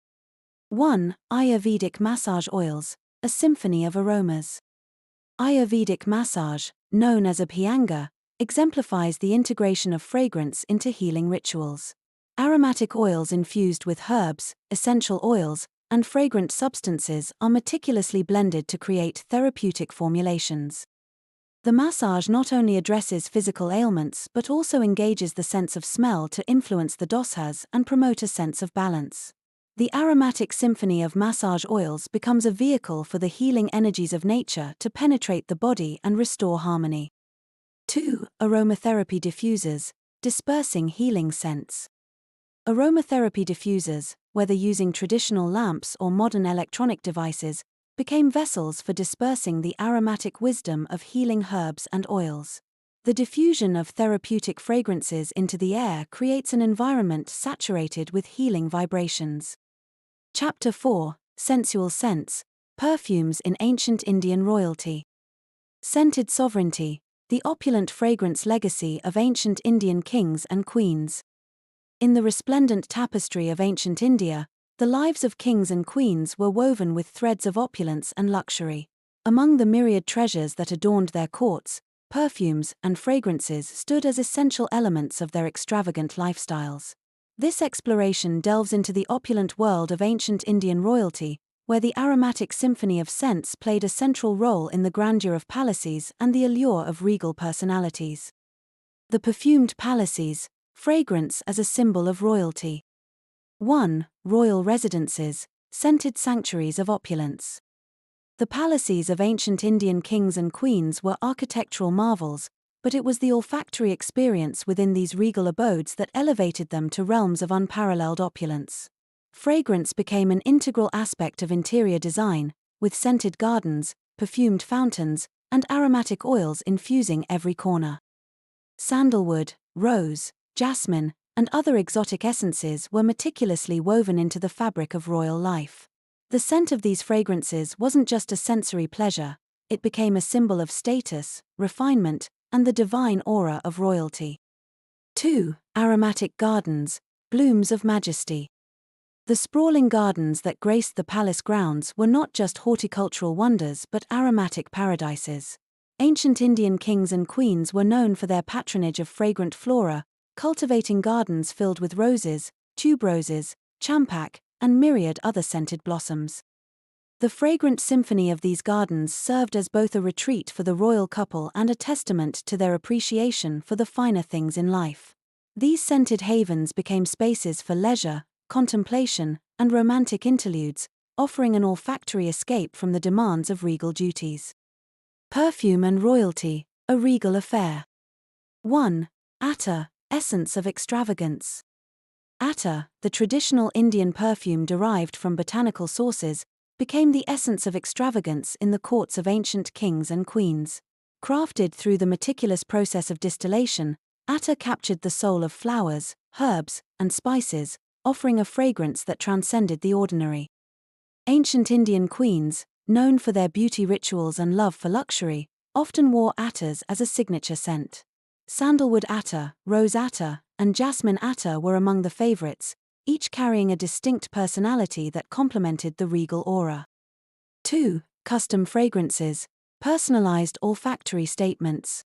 1. Ayurvedic massage oils, a symphony of aromas. Ayurvedic massage, known as abhyanga, exemplifies the integration of fragrance into healing rituals. Aromatic oils infused with herbs, essential oils, and fragrant substances are meticulously blended to create therapeutic formulations. The massage not only addresses physical ailments but also engages the sense of smell to influence the doshas and promote a sense of balance. The aromatic symphony of massage oils becomes a vehicle for the healing energies of nature to penetrate the body and restore harmony. 2. Aromatherapy diffusers, dispersing healing scents. Aromatherapy diffusers, whether using traditional lamps or modern electronic devices, became vessels for dispersing the aromatic wisdom of healing herbs and oils. The diffusion of therapeutic fragrances into the air creates an environment saturated with healing vibrations. Chapter 4. Sensual Scents, Perfumes in Ancient Indian Royalty. Scented sovereignty, the opulent fragrance legacy of ancient Indian kings and queens. In the resplendent tapestry of ancient India, the lives of kings and queens were woven with threads of opulence and luxury. Among the myriad treasures that adorned their courts, perfumes and fragrances stood as essential elements of their extravagant lifestyles. This exploration delves into the opulent world of ancient Indian royalty, where the aromatic symphony of scents played a central role in the grandeur of palaces and the allure of regal personalities. The perfumed palaces, fragrance as a symbol of royalty. 1. Royal residences, scented sanctuaries of opulence. The palaces of ancient Indian kings and queens were architectural marvels, but it was the olfactory experience within these regal abodes that elevated them to realms of unparalleled opulence. Fragrance became an integral aspect of interior design, with scented gardens, perfumed fountains, and aromatic oils infusing every corner. Sandalwood, rose, jasmine, and other exotic essences were meticulously woven into the fabric of royal life. The scent of these fragrances wasn't just a sensory pleasure, it became a symbol of status, refinement, and the divine aura of royalty. 2. Aromatic gardens, blooms of majesty. The sprawling gardens that graced the palace grounds were not just horticultural wonders but aromatic paradises. Ancient Indian kings and queens were known for their patronage of fragrant flora, cultivating gardens filled with roses, tuberoses, champak, and myriad other scented blossoms. The fragrant symphony of these gardens served as both a retreat for the royal couple and a testament to their appreciation for the finer things in life. These scented havens became spaces for leisure, contemplation, and romantic interludes, offering an olfactory escape from the demands of regal duties. Perfume and royalty, a regal affair. 1. Attar, essence of extravagance. Attar, the traditional Indian perfume derived from botanical sources, became the essence of extravagance in the courts of ancient kings and queens. Crafted through the meticulous process of distillation, attar captured the soul of flowers, herbs, and spices, offering a fragrance that transcended the ordinary. Ancient Indian queens, known for their beauty rituals and love for luxury, often wore attars as a signature scent. Sandalwood attar, rose attar, and jasmine attar were among the favorites, each carrying a distinct personality that complemented the regal aura. 2. Custom fragrances, personalized olfactory statements.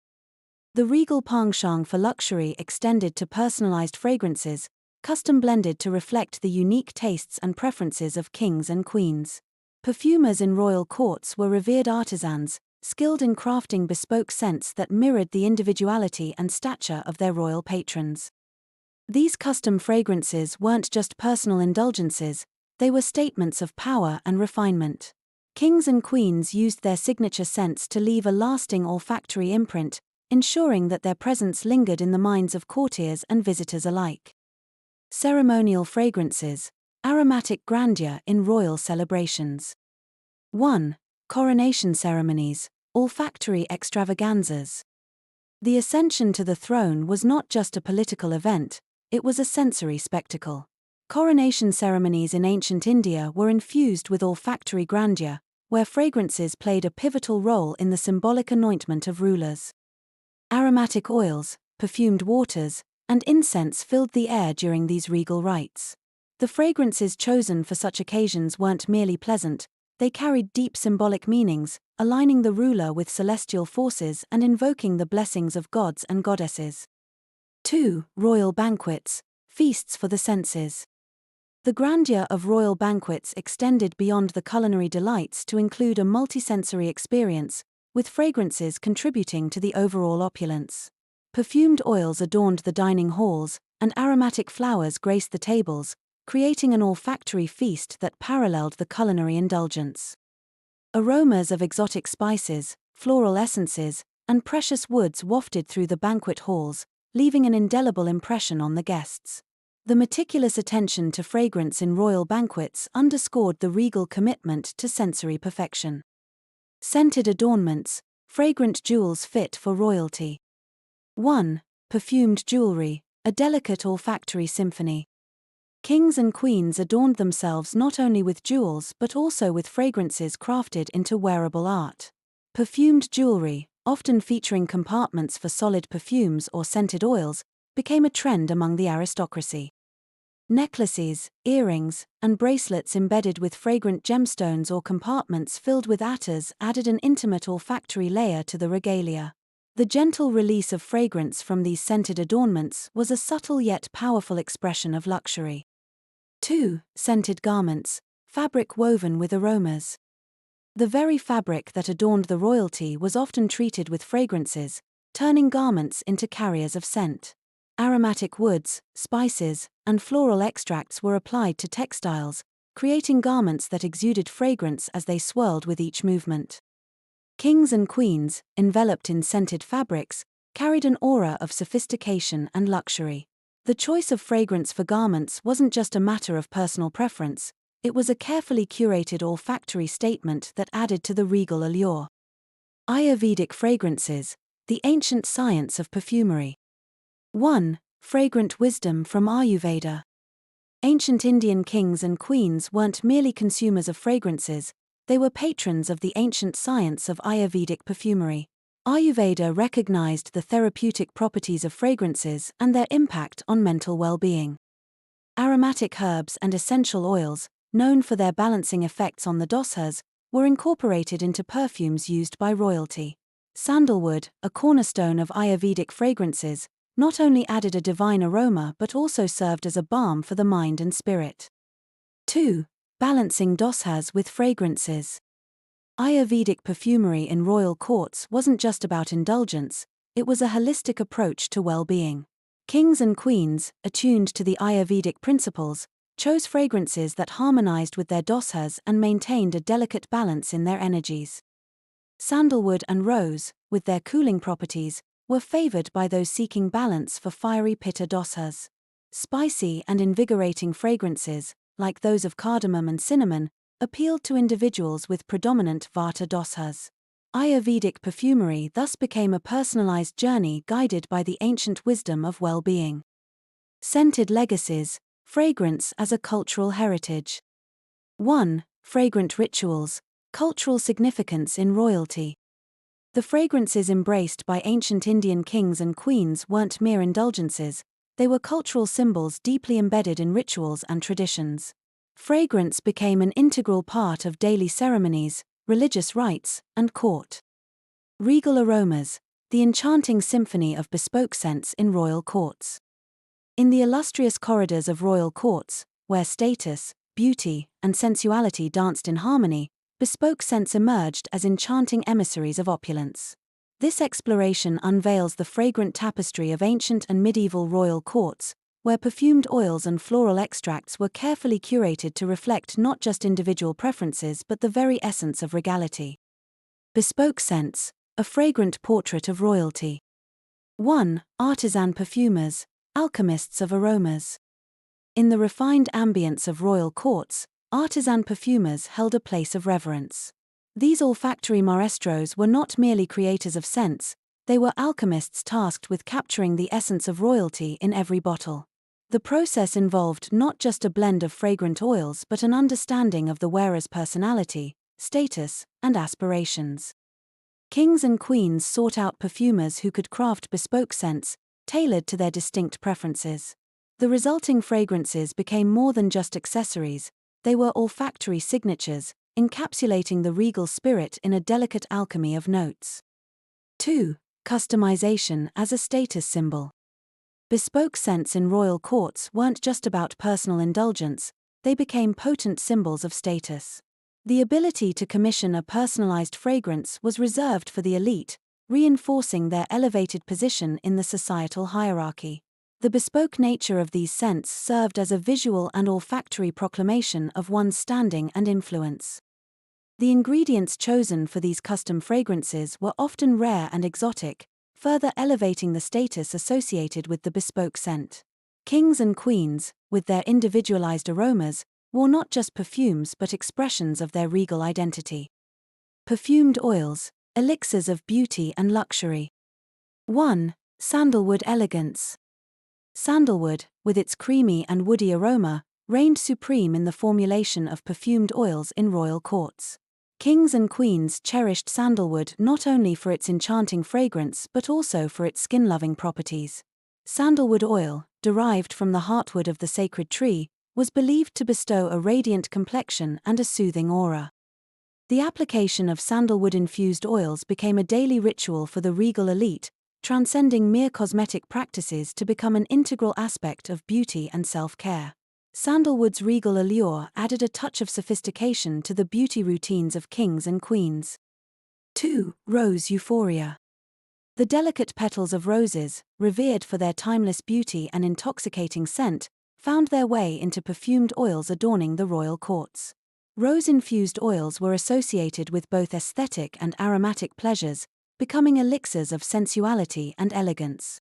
The regal penchant for luxury extended to personalized fragrances, custom blended to reflect the unique tastes and preferences of kings and queens. Perfumers in royal courts were revered artisans, skilled in crafting bespoke scents that mirrored the individuality and stature of their royal patrons. These custom fragrances weren't just personal indulgences, they were statements of power and refinement. Kings and queens used their signature scents to leave a lasting olfactory imprint, ensuring that their presence lingered in the minds of courtiers and visitors alike. Ceremonial fragrances, aromatic grandeur in royal celebrations. 1. Coronation ceremonies, olfactory extravaganzas. The ascension to the throne was not just a political event, it was a sensory spectacle. Coronation ceremonies in ancient India were infused with olfactory grandeur, where fragrances played a pivotal role in the symbolic anointment of rulers. Aromatic oils, perfumed waters, and incense filled the air during these regal rites. The fragrances chosen for such occasions weren't merely pleasant, they carried deep symbolic meanings, aligning the ruler with celestial forces and invoking the blessings of gods and goddesses. 2. Royal banquets, feasts for the senses. The grandeur of royal banquets extended beyond the culinary delights to include a multisensory experience, with fragrances contributing to the overall opulence. Perfumed oils adorned the dining halls, and aromatic flowers graced the tables, creating an olfactory feast that paralleled the culinary indulgence. Aromas of exotic spices, floral essences, and precious woods wafted through the banquet halls, leaving an indelible impression on the guests. The meticulous attention to fragrance in royal banquets underscored the regal commitment to sensory perfection. Scented adornments, fragrant jewels fit for royalty. 1. Perfumed jewelry, a delicate olfactory symphony. Kings and queens adorned themselves not only with jewels but also with fragrances crafted into wearable art. Perfumed jewelry, often featuring compartments for solid perfumes or scented oils, became a trend among the aristocracy. Necklaces, earrings, and bracelets embedded with fragrant gemstones or compartments filled with attars added an intimate olfactory layer to the regalia. The gentle release of fragrance from these scented adornments was a subtle yet powerful expression of luxury. 2. Scented garments, fabric woven with aromas. The very fabric that adorned the royalty was often treated with fragrances, turning garments into carriers of scent. Aromatic woods, spices, and floral extracts were applied to textiles, creating garments that exuded fragrance as they swirled with each movement. Kings and queens, enveloped in scented fabrics, carried an aura of sophistication and luxury. The choice of fragrance for garments wasn't just a matter of personal preference, it was a carefully curated olfactory statement that added to the regal allure. Ayurvedic fragrances, the ancient science of perfumery. 1. Fragrant wisdom from Ayurveda. Ancient Indian kings and queens weren't merely consumers of fragrances, they were patrons of the ancient science of Ayurvedic perfumery. Ayurveda recognized the therapeutic properties of fragrances and their impact on mental well-being. Aromatic herbs and essential oils, known for their balancing effects on the dosas, were incorporated into perfumes used by royalty. Sandalwood, a cornerstone of Ayurvedic fragrances, not only added a divine aroma but also served as a balm for the mind and spirit. 2. Balancing dosas with fragrances. Ayurvedic perfumery in royal courts wasn't just about indulgence, it was a holistic approach to well-being. Kings and queens, attuned to the Ayurvedic principles, chose fragrances that harmonized with their dosas and maintained a delicate balance in their energies. Sandalwood and rose, with their cooling properties, were favored by those seeking balance for fiery pitta dosas. Spicy and invigorating fragrances, like those of cardamom and cinnamon, appealed to individuals with predominant vata dosas. Ayurvedic perfumery thus became a personalized journey guided by the ancient wisdom of well-being. Scented legacies, fragrance as a cultural heritage. 1. Fragrant rituals, cultural significance in royalty. The fragrances embraced by ancient Indian kings and queens weren't mere indulgences, they were cultural symbols deeply embedded in rituals and traditions. Fragrance became an integral part of daily ceremonies, religious rites, and court. Regal aromas, the enchanting symphony of bespoke scents in royal courts. In the illustrious corridors of royal courts, where status, beauty, and sensuality danced in harmony, bespoke scents emerged as enchanting emissaries of opulence. This exploration unveils the fragrant tapestry of ancient and medieval royal courts, where perfumed oils and floral extracts were carefully curated to reflect not just individual preferences but the very essence of regality. Bespoke scents, a fragrant portrait of royalty. 1. Artisan perfumers, alchemists of aromas. In the refined ambience of royal courts, artisan perfumers held a place of reverence. These olfactory maestros were not merely creators of scents, they were alchemists tasked with capturing the essence of royalty in every bottle. The process involved not just a blend of fragrant oils but an understanding of the wearer's personality, status, and aspirations. Kings and queens sought out perfumers who could craft bespoke scents, tailored to their distinct preferences. The resulting fragrances became more than just accessories, they were olfactory signatures, encapsulating the regal spirit in a delicate alchemy of notes. 2. Customization as a status symbol. Bespoke scents in royal courts weren't just about personal indulgence, they became potent symbols of status. The ability to commission a personalized fragrance was reserved for the elite, reinforcing their elevated position in the societal hierarchy. The bespoke nature of these scents served as a visual and olfactory proclamation of one's standing and influence. The ingredients chosen for these custom fragrances were often rare and exotic, further elevating the status associated with the bespoke scent. Kings and queens, with their individualized aromas, wore not just perfumes but expressions of their regal identity. Perfumed oils, elixirs of beauty and luxury. 1. Sandalwood elegance. Sandalwood, with its creamy and woody aroma, reigned supreme in the formulation of perfumed oils in royal courts. Kings and queens cherished sandalwood not only for its enchanting fragrance but also for its skin-loving properties. Sandalwood oil, derived from the heartwood of the sacred tree, was believed to bestow a radiant complexion and a soothing aura. The application of sandalwood-infused oils became a daily ritual for the regal elite, transcending mere cosmetic practices to become an integral aspect of beauty and self-care. Sandalwood's regal allure added a touch of sophistication to the beauty routines of kings and queens. 2. Rose euphoria. The delicate petals of roses, revered for their timeless beauty and intoxicating scent, found their way into perfumed oils adorning the royal courts. Rose-infused oils were associated with both aesthetic and aromatic pleasures, becoming elixirs of sensuality and elegance.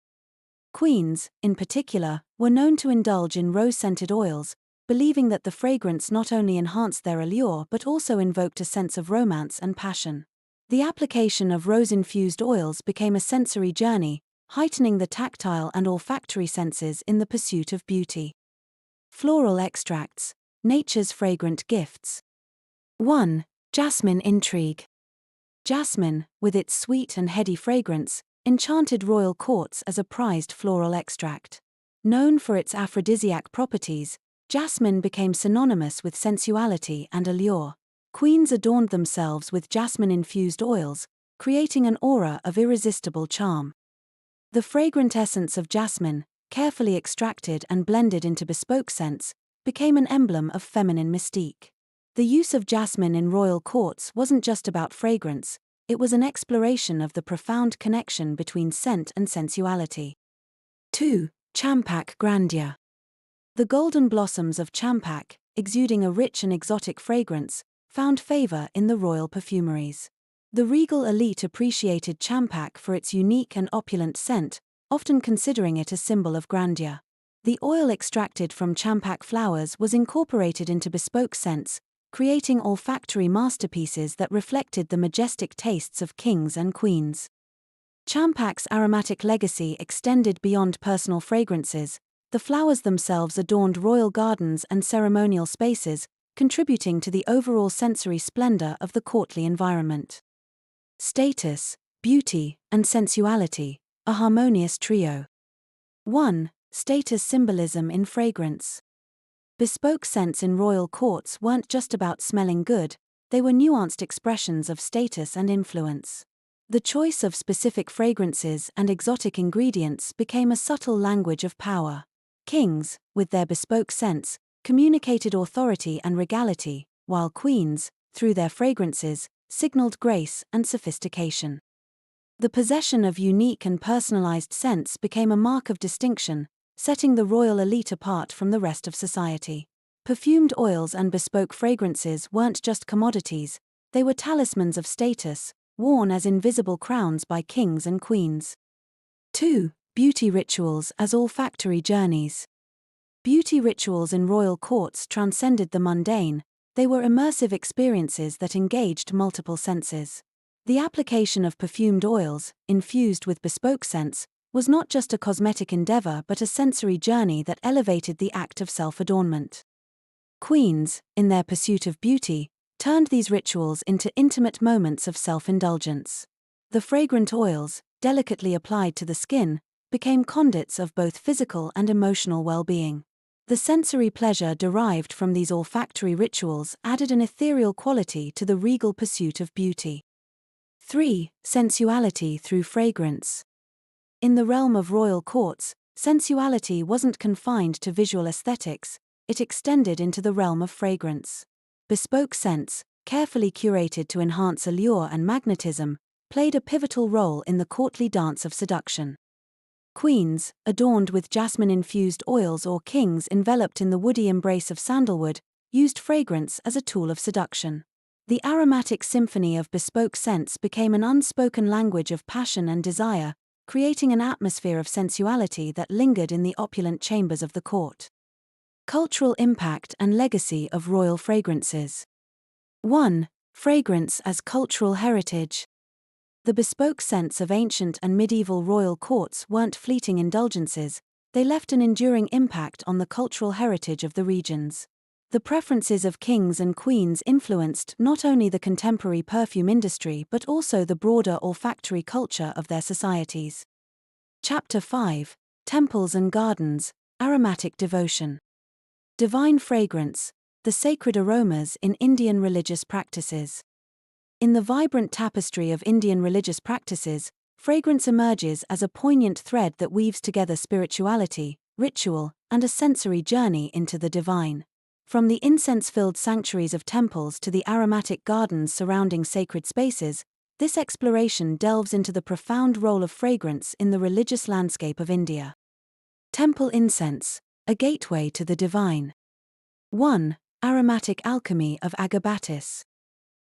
Queens, in particular, were known to indulge in rose-scented oils, believing that the fragrance not only enhanced their allure but also invoked a sense of romance and passion. The application of rose-infused oils became a sensory journey, heightening the tactile and olfactory senses in the pursuit of beauty. Floral extracts, nature's fragrant gifts. 1. Jasmine intrigue. Jasmine, with its sweet and heady fragrance, enchanted royal courts as a prized floral extract. Known for its aphrodisiac properties, jasmine became synonymous with sensuality and allure. Queens adorned themselves with jasmine-infused oils, creating an aura of irresistible charm. The fragrant essence of jasmine, carefully extracted and blended into bespoke scents, became an emblem of feminine mystique. The use of jasmine in royal courts wasn't just about fragrance, it was an exploration of the profound connection between scent and sensuality. 2. Champak grandeur. The golden blossoms of champak, exuding a rich and exotic fragrance, found favor in the royal perfumeries. The regal elite appreciated champak for its unique and opulent scent, often considering it a symbol of grandeur. The oil extracted from champak flowers was incorporated into bespoke scents, creating olfactory masterpieces that reflected the majestic tastes of kings and queens. Champak's aromatic legacy extended beyond personal fragrances. The flowers themselves adorned royal gardens and ceremonial spaces, contributing to the overall sensory splendor of the courtly environment. Status, beauty, and sensuality, a harmonious trio. 1. Status symbolism in fragrance. Bespoke scents in royal courts weren't just about smelling good, they were nuanced expressions of status and influence. The choice of specific fragrances and exotic ingredients became a subtle language of power. Kings, with their bespoke scents, communicated authority and regality, while queens, through their fragrances, signaled grace and sophistication. The possession of unique and personalized scents became a mark of distinction, setting the royal elite apart from the rest of society. Perfumed oils and bespoke fragrances weren't just commodities, they were talismans of status, worn as invisible crowns by kings and queens. 2. Beauty rituals as olfactory journeys. Beauty rituals in royal courts transcended the mundane, they were immersive experiences that engaged multiple senses. The application of perfumed oils, infused with bespoke scents, was not just a cosmetic endeavor but a sensory journey that elevated the act of self-adornment. Queens, in their pursuit of beauty, turned these rituals into intimate moments of self-indulgence. The fragrant oils, delicately applied to the skin, became conduits of both physical and emotional well-being. The sensory pleasure derived from these olfactory rituals added an ethereal quality to the regal pursuit of beauty. 3. Sensuality through fragrance. In the realm of royal courts, sensuality wasn't confined to visual aesthetics, it extended into the realm of fragrance. Bespoke scents, carefully curated to enhance allure and magnetism, played a pivotal role in the courtly dance of seduction. Queens, adorned with jasmine-infused oils, or kings enveloped in the woody embrace of sandalwood, used fragrance as a tool of seduction. The aromatic symphony of bespoke scents became an unspoken language of passion and desire, creating an atmosphere of sensuality that lingered in the opulent chambers of the court. Cultural impact and legacy of royal fragrances. 1. Fragrance as cultural heritage. The bespoke scents of ancient and medieval royal courts weren't fleeting indulgences, they left an enduring impact on the cultural heritage of the regions. The preferences of kings and queens influenced not only the contemporary perfume industry but also the broader olfactory culture of their societies. Chapter 5. Temples and Gardens, Aromatic Devotion. Divine fragrance, the sacred aromas in Indian religious practices. In the vibrant tapestry of Indian religious practices, fragrance emerges as a poignant thread that weaves together spirituality, ritual, and a sensory journey into the divine. From the incense-filled sanctuaries of temples to the aromatic gardens surrounding sacred spaces, this exploration delves into the profound role of fragrance in the religious landscape of India. Temple incense, a gateway to the divine. 1. Aromatic alchemy of agabatis.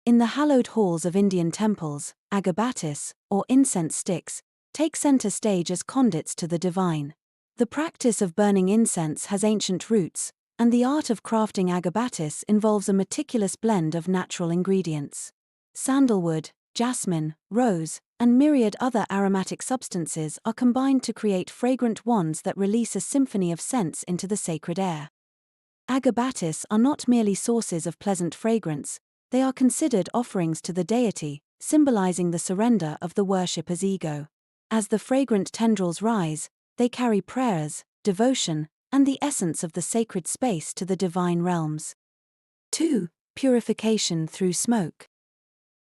In the hallowed halls of Indian temples, agabatis, or incense sticks, take center stage as conduits to the divine. The practice of burning incense has ancient roots, and the art of crafting agabatis involves a meticulous blend of natural ingredients. Sandalwood, jasmine, rose, and myriad other aromatic substances are combined to create fragrant wands that release a symphony of scents into the sacred air. Agabatis are not merely sources of pleasant fragrance, they are considered offerings to the deity, symbolizing the surrender of the worshipper's ego. As the fragrant tendrils rise, they carry prayers, devotion, and the essence of the sacred space to the divine realms. 2. Purification through smoke.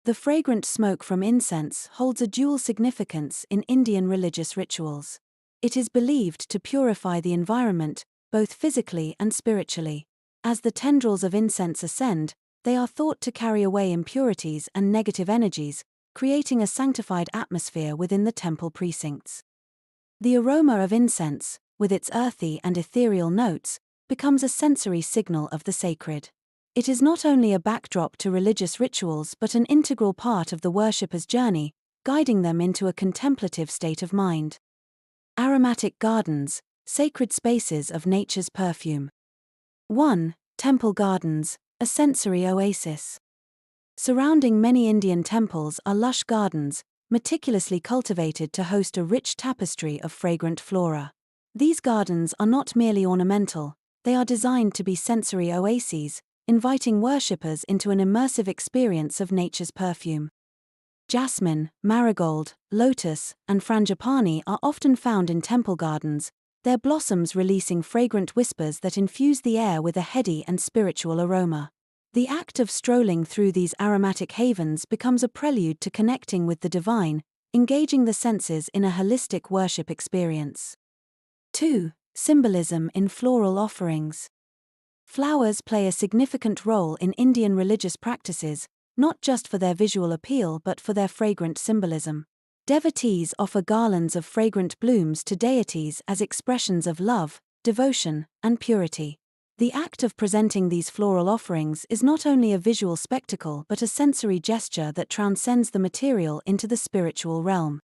The fragrant smoke from incense holds a dual significance in Indian religious rituals. It is believed to purify the environment, both physically and spiritually. As the tendrils of incense ascend, they are thought to carry away impurities and negative energies, creating a sanctified atmosphere within the temple precincts. The aroma of incense, with its earthy and ethereal notes, becomes a sensory signal of the sacred. It is not only a backdrop to religious rituals but an integral part of the worshipper's journey, guiding them into a contemplative state of mind. Aromatic gardens, sacred spaces of nature's perfume. 1. Temple gardens, a sensory oasis. Surrounding many Indian temples are lush gardens, meticulously cultivated to host a rich tapestry of fragrant flora. These gardens are not merely ornamental, they are designed to be sensory oases, inviting worshippers into an immersive experience of nature's perfume. Jasmine, marigold, lotus, and frangipani are often found in temple gardens, their blossoms releasing fragrant whispers that infuse the air with a heady and spiritual aroma. The act of strolling through these aromatic havens becomes a prelude to connecting with the divine, engaging the senses in a holistic worship experience. 2. Symbolism in floral offerings. Flowers play a significant role in Indian religious practices, not just for their visual appeal but for their fragrant symbolism. Devotees offer garlands of fragrant blooms to deities as expressions of love, devotion, and purity. The act of presenting these floral offerings is not only a visual spectacle but a sensory gesture that transcends the material into the spiritual realm.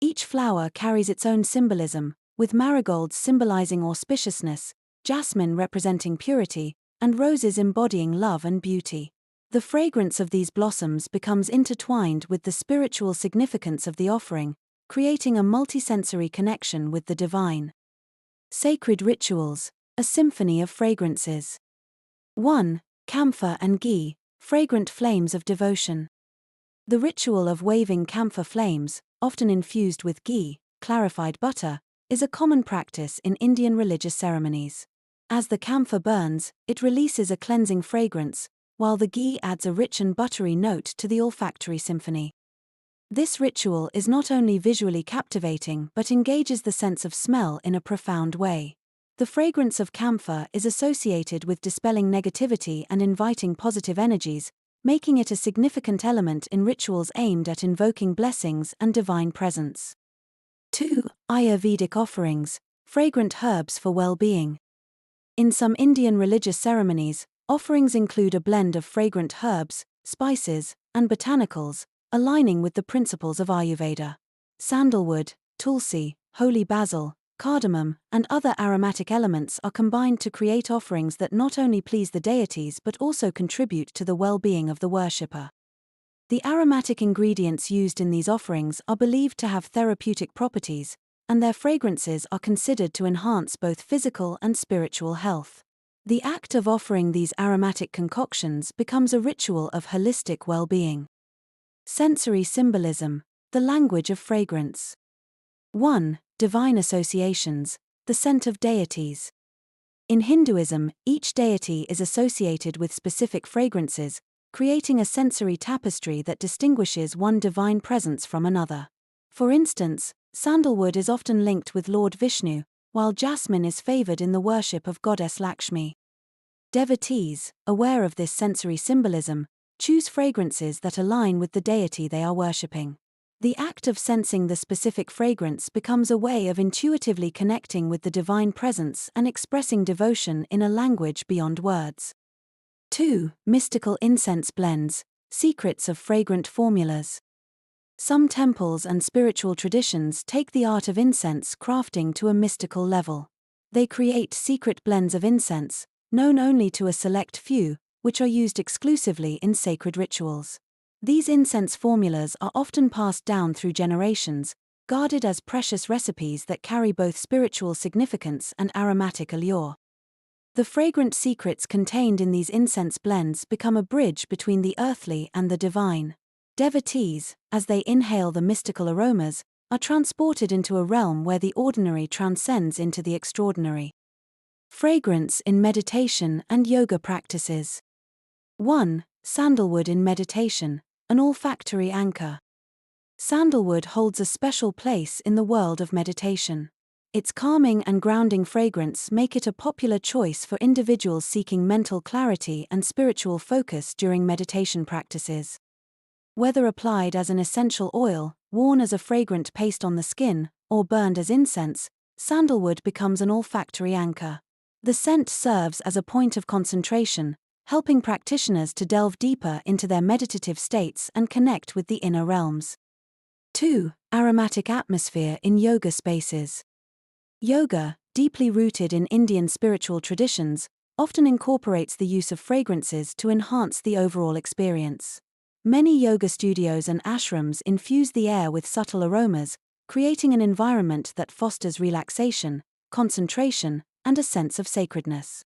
Each flower carries its own symbolism, with marigolds symbolizing auspiciousness, jasmine representing purity, and roses embodying love and beauty. The fragrance of these blossoms becomes intertwined with the spiritual significance of the offering, creating a multisensory connection with the divine. Sacred rituals, a symphony of fragrances. 1. Camphor and ghee, fragrant flames of devotion. The ritual of waving camphor flames, often infused with ghee, clarified butter, is a common practice in Indian religious ceremonies. As the camphor burns, it releases a cleansing fragrance, while the ghee adds a rich and buttery note to the olfactory symphony. This ritual is not only visually captivating but engages the sense of smell in a profound way. The fragrance of camphor is associated with dispelling negativity and inviting positive energies, making it a significant element in rituals aimed at invoking blessings and divine presence. 2. Ayurvedic offerings, fragrant herbs for well-being. In some Indian religious ceremonies, offerings include a blend of fragrant herbs, spices, and botanicals, aligning with the principles of Ayurveda. Sandalwood, tulsi, holy basil, cardamom, and other aromatic elements are combined to create offerings that not only please the deities but also contribute to the well-being of the worshipper. The aromatic ingredients used in these offerings are believed to have therapeutic properties, and their fragrances are considered to enhance both physical and spiritual health. The act of offering these aromatic concoctions becomes a ritual of holistic well-being. Sensory symbolism, the language of fragrance. 1. Divine associations, the scent of deities. In Hinduism, each deity is associated with specific fragrances, creating a sensory tapestry that distinguishes one divine presence from another. For instance, sandalwood is often linked with Lord Vishnu, while jasmine is favored in the worship of goddess Lakshmi. Devotees, aware of this sensory symbolism, choose fragrances that align with the deity they are worshipping. The act of sensing the specific fragrance becomes a way of intuitively connecting with the divine presence and expressing devotion in a language beyond words. 2. Mystical incense blends, secrets of fragrant formulas. Some temples and spiritual traditions take the art of incense crafting to a mystical level. They create secret blends of incense, known only to a select few, which are used exclusively in sacred rituals. These incense formulas are often passed down through generations, guarded as precious recipes that carry both spiritual significance and aromatic allure. The fragrant secrets contained in these incense blends become a bridge between the earthly and the divine. Devotees, as they inhale the mystical aromas, are transported into a realm where the ordinary transcends into the extraordinary. Fragrance in meditation and yoga practices. 1. Sandalwood in meditation, an olfactory anchor. Sandalwood holds a special place in the world of meditation. Its calming and grounding fragrance make it a popular choice for individuals seeking mental clarity and spiritual focus during meditation practices. Whether applied as an essential oil, worn as a fragrant paste on the skin, or burned as incense, sandalwood becomes an olfactory anchor. The scent serves as a point of concentration, helping practitioners to delve deeper into their meditative states and connect with the inner realms. 2. Aromatic atmosphere in yoga spaces. Yoga, deeply rooted in Indian spiritual traditions, often incorporates the use of fragrances to enhance the overall experience. Many yoga studios and ashrams infuse the air with subtle aromas, creating an environment that fosters relaxation, concentration, and a sense of sacredness.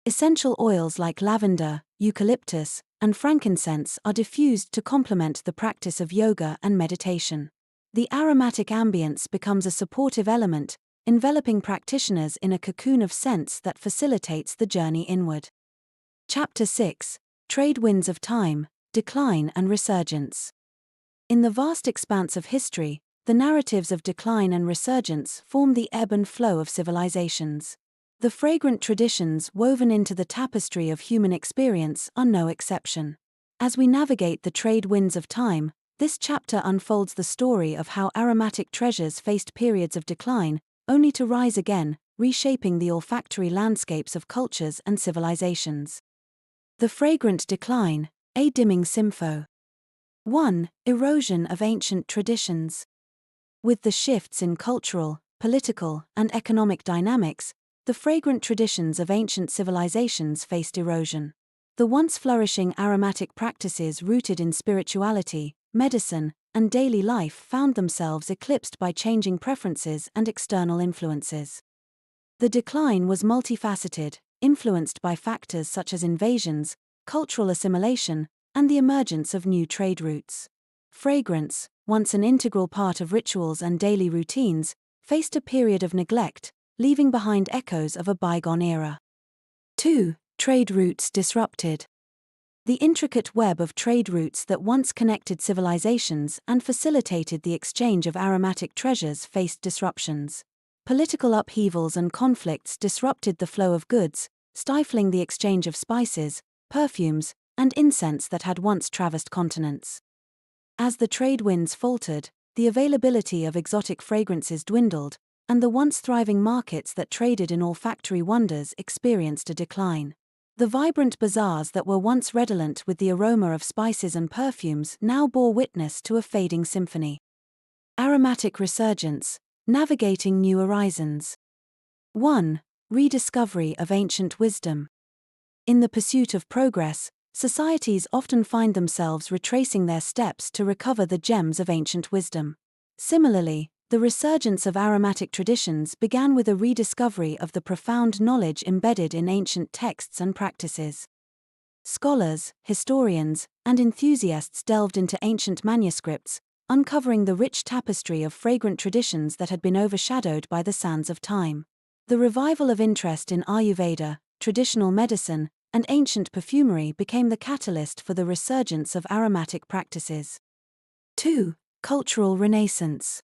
Essential oils like lavender, eucalyptus, and frankincense are diffused to complement the practice of yoga and meditation. The aromatic ambience becomes a supportive element, enveloping practitioners in a cocoon of scents that facilitates the journey inward. Chapter 6. Trade winds of time, decline and resurgence. In the vast expanse of history, the narratives of decline and resurgence form the ebb and flow of civilizations. The fragrant traditions woven into the tapestry of human experience are no exception. As we navigate the trade winds of time, this chapter unfolds the story of how aromatic treasures faced periods of decline, only to rise again, reshaping the olfactory landscapes of cultures and civilizations. The fragrant decline, a dimming sympho. 1. Erosion of ancient traditions. With the shifts in cultural, political, and economic dynamics, the fragrant traditions of ancient civilizations faced erosion. The once flourishing aromatic practices rooted in spirituality, medicine, and daily life found themselves eclipsed by changing preferences and external influences. The decline was multifaceted, influenced by factors such as invasions, cultural assimilation, and the emergence of new trade routes. Fragrance, once an integral part of rituals and daily routines, faced a period of neglect, leaving behind echoes of a bygone era. 2. Trade routes disrupted. The intricate web of trade routes that once connected civilizations and facilitated the exchange of aromatic treasures faced disruptions. Political upheavals and conflicts disrupted the flow of goods, stifling the exchange of spices, perfumes, and incense that had once traversed continents. As the trade winds faltered, the availability of exotic fragrances dwindled, and the once thriving markets that traded in olfactory wonders experienced a decline. The vibrant bazaars that were once redolent with the aroma of spices and perfumes now bore witness to a fading symphony. Aromatic resurgence, navigating new horizons. 1. Rediscovery of ancient wisdom. In the pursuit of progress, societies often find themselves retracing their steps to recover the gems of ancient wisdom. Similarly, the resurgence of aromatic traditions began with a rediscovery of the profound knowledge embedded in ancient texts and practices. Scholars, historians, and enthusiasts delved into ancient manuscripts, uncovering the rich tapestry of fragrant traditions that had been overshadowed by the sands of time. The revival of interest in Ayurveda, traditional medicine, and ancient perfumery became the catalyst for the resurgence of aromatic practices. 2. Cultural renaissance.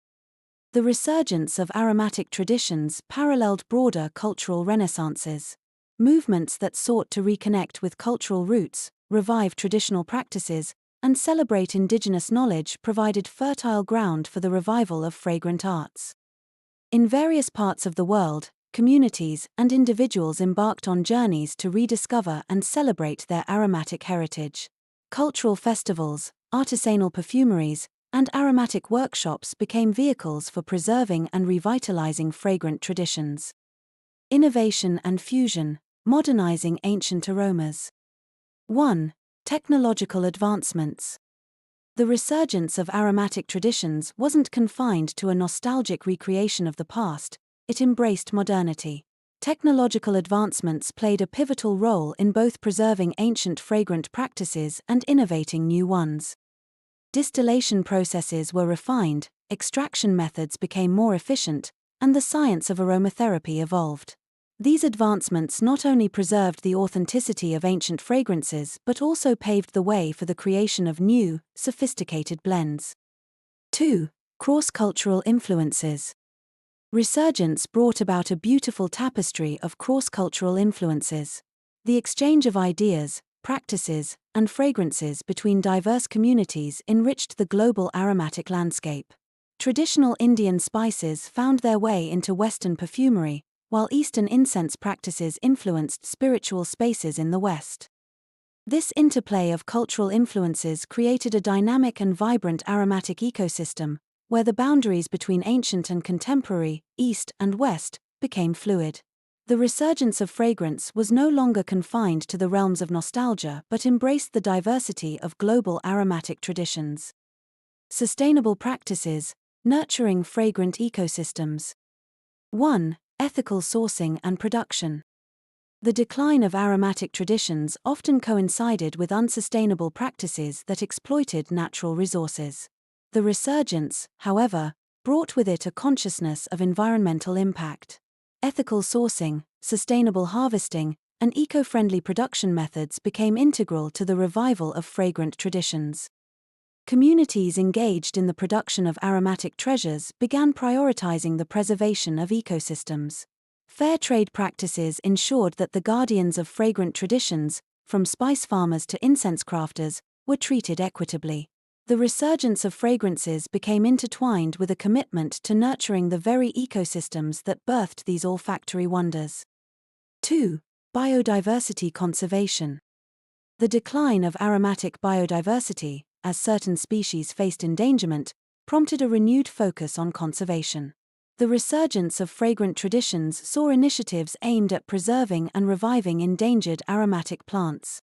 The resurgence of aromatic traditions paralleled broader cultural renaissances. Movements that sought to reconnect with cultural roots, revive traditional practices, and celebrate indigenous knowledge provided fertile ground for the revival of fragrant arts. In various parts of the world, communities and individuals embarked on journeys to rediscover and celebrate their aromatic heritage. Cultural festivals, artisanal perfumeries, and aromatic workshops became vehicles for preserving and revitalizing fragrant traditions. Innovation and fusion, modernizing ancient aromas. 1. Technological advancements. The resurgence of aromatic traditions wasn't confined to a nostalgic recreation of the past, it embraced modernity. Technological advancements played a pivotal role in both preserving ancient fragrant practices and innovating new ones. Distillation processes were refined, extraction methods became more efficient, and the science of aromatherapy evolved. These advancements not only preserved the authenticity of ancient fragrances but also paved the way for the creation of new, sophisticated blends. 2. Cross-cultural influences. Resurgence brought about a beautiful tapestry of cross-cultural influences. The exchange of ideas, practices, and fragrances between diverse communities enriched the global aromatic landscape. Traditional Indian spices found their way into Western perfumery, while Eastern incense practices influenced spiritual spaces in the West. This interplay of cultural influences created a dynamic and vibrant aromatic ecosystem, where the boundaries between ancient and contemporary, East and West, became fluid. The resurgence of fragrance was no longer confined to the realms of nostalgia but embraced the diversity of global aromatic traditions. Sustainable practices, nurturing fragrant ecosystems. 1. Ethical sourcing and production. The decline of aromatic traditions often coincided with unsustainable practices that exploited natural resources. The resurgence, however, brought with it a consciousness of environmental impact. Ethical sourcing, sustainable harvesting, and eco-friendly production methods became integral to the revival of fragrant traditions. Communities engaged in the production of aromatic treasures began prioritizing the preservation of ecosystems. Fair trade practices ensured that the guardians of fragrant traditions, from spice farmers to incense crafters, were treated equitably. The resurgence of fragrances became intertwined with a commitment to nurturing the very ecosystems that birthed these olfactory wonders. 2. Biodiversity conservation. The decline of aromatic biodiversity, as certain species faced endangerment, prompted a renewed focus on conservation. The resurgence of fragrant traditions saw initiatives aimed at preserving and reviving endangered aromatic plants.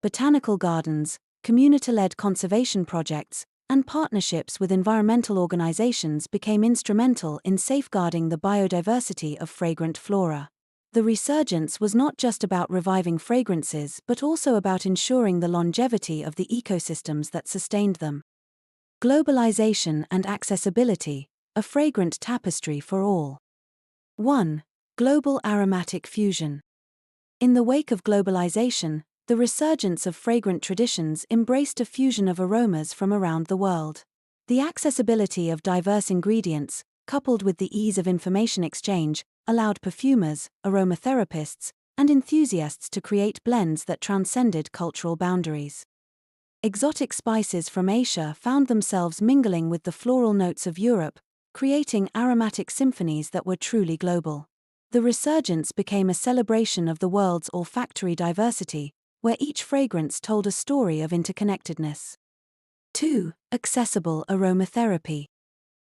Botanical gardens, community-led conservation projects, and partnerships with environmental organizations became instrumental in safeguarding the biodiversity of fragrant flora. The resurgence was not just about reviving fragrances but also about ensuring the longevity of the ecosystems that sustained them. Globalization and accessibility, a fragrant tapestry for all. 1. Global aromatic fusion. In the wake of globalization, the resurgence of fragrant traditions embraced a fusion of aromas from around the world. The accessibility of diverse ingredients, coupled with the ease of information exchange, allowed perfumers, aromatherapists, and enthusiasts to create blends that transcended cultural boundaries. Exotic spices from Asia found themselves mingling with the floral notes of Europe, creating aromatic symphonies that were truly global. The resurgence became a celebration of the world's olfactory diversity, where each fragrance told a story of interconnectedness. 2. Accessible aromatherapy.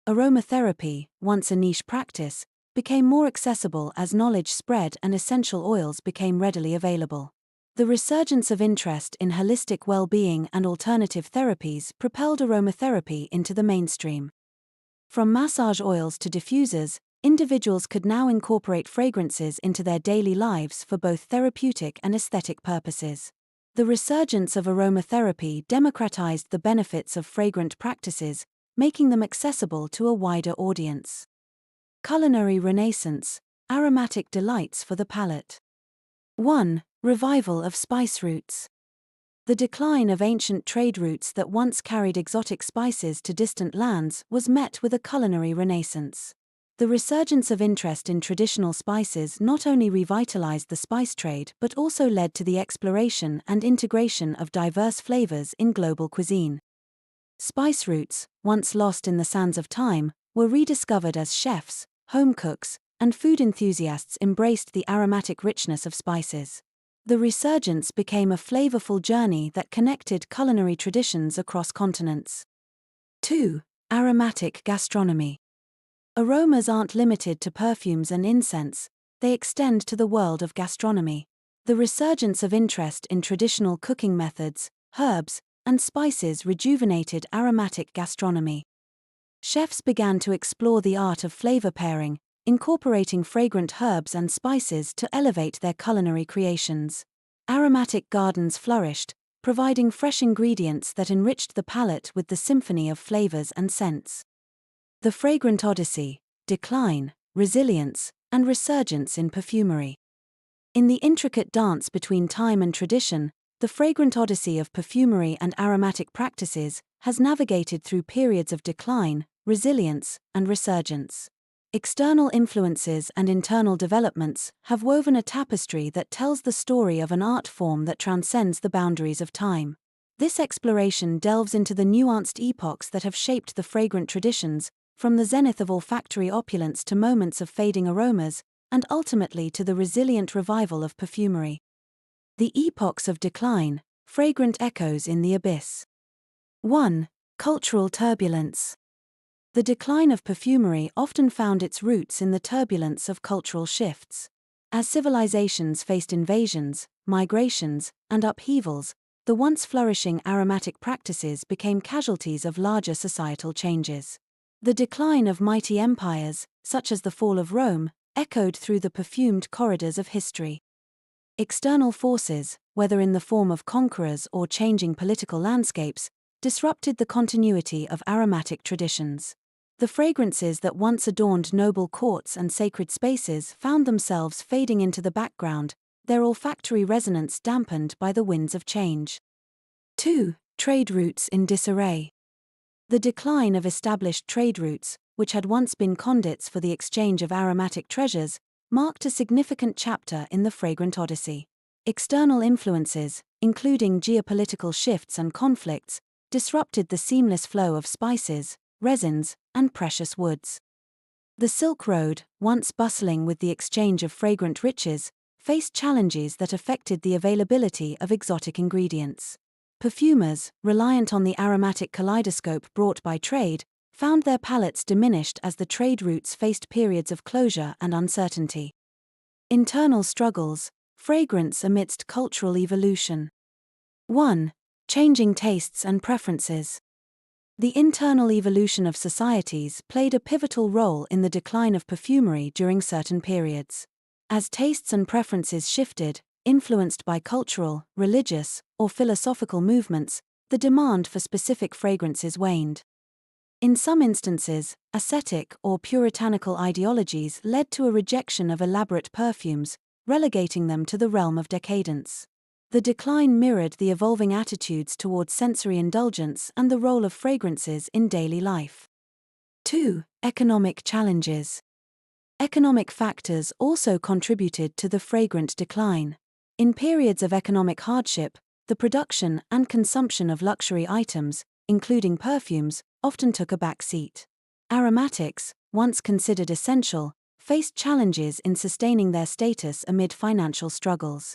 Aromatherapy, once a niche practice, became more accessible as knowledge spread and essential oils became readily available. The resurgence of interest in holistic well-being and alternative therapies propelled aromatherapy into the mainstream. From massage oils to diffusers, individuals could now incorporate fragrances into their daily lives for both therapeutic and aesthetic purposes. The resurgence of aromatherapy democratized the benefits of fragrant practices, making them accessible to a wider audience. Culinary renaissance, aromatic delights for the palate. 1. Revival of spice routes. The decline of ancient trade routes that once carried exotic spices to distant lands was met with a culinary renaissance. The resurgence of interest in traditional spices not only revitalized the spice trade but also led to the exploration and integration of diverse flavors in global cuisine. Spice routes, once lost in the sands of time, were rediscovered as chefs, home cooks, and food enthusiasts embraced the aromatic richness of spices. The resurgence became a flavorful journey that connected culinary traditions across continents. 2. Aromatic gastronomy. Aromas aren't limited to perfumes and incense, they extend to the world of gastronomy. The resurgence of interest in traditional cooking methods, herbs, and spices rejuvenated aromatic gastronomy. Chefs began to explore the art of flavor pairing, incorporating fragrant herbs and spices to elevate their culinary creations. Aromatic gardens flourished, providing fresh ingredients that enriched the palate with the symphony of flavors and scents. The fragrant odyssey, decline, resilience, and resurgence in perfumery. In the intricate dance between time and tradition, the fragrant odyssey of perfumery and aromatic practices has navigated through periods of decline, resilience, and resurgence. External influences and internal developments have woven a tapestry that tells the story of an art form that transcends the boundaries of time. This exploration delves into the nuanced epochs that have shaped the fragrant traditions, from the zenith of olfactory opulence to moments of fading aromas, and ultimately to the resilient revival of perfumery. The epochs of decline, fragrant echoes in the abyss. 1. Cultural turbulence. The decline of perfumery often found its roots in the turbulence of cultural shifts. As civilizations faced invasions, migrations, and upheavals, the once flourishing aromatic practices became casualties of larger societal changes. The decline of mighty empires, such as the fall of Rome, echoed through the perfumed corridors of history. External forces, whether in the form of conquerors or changing political landscapes, disrupted the continuity of aromatic traditions. The fragrances that once adorned noble courts and sacred spaces found themselves fading into the background, their olfactory resonance dampened by the winds of change. 2. Trade routes in disarray. The decline of established trade routes, which had once been conduits for the exchange of aromatic treasures, marked a significant chapter in the fragrant odyssey. External influences, including geopolitical shifts and conflicts, disrupted the seamless flow of spices, resins, and precious woods. The Silk Road, once bustling with the exchange of fragrant riches, faced challenges that affected the availability of exotic ingredients. Perfumers, reliant on the aromatic kaleidoscope brought by trade, found their palettes diminished as the trade routes faced periods of closure and uncertainty. Internal struggles, fragrance amidst cultural evolution. 1. Changing tastes and preferences. The internal evolution of societies played a pivotal role in the decline of perfumery during certain periods. As tastes and preferences shifted, influenced by cultural, religious, or philosophical movements, the demand for specific fragrances waned. In some instances, ascetic or puritanical ideologies led to a rejection of elaborate perfumes, relegating them to the realm of decadence. The decline mirrored the evolving attitudes towards sensory indulgence and the role of fragrances in daily life. 2. Economic challenges. Economic factors also contributed to the fragrant decline. In periods of economic hardship, the production and consumption of luxury items, including perfumes, often took a back seat. Aromatics, once considered essential, faced challenges in sustaining their status amid financial struggles.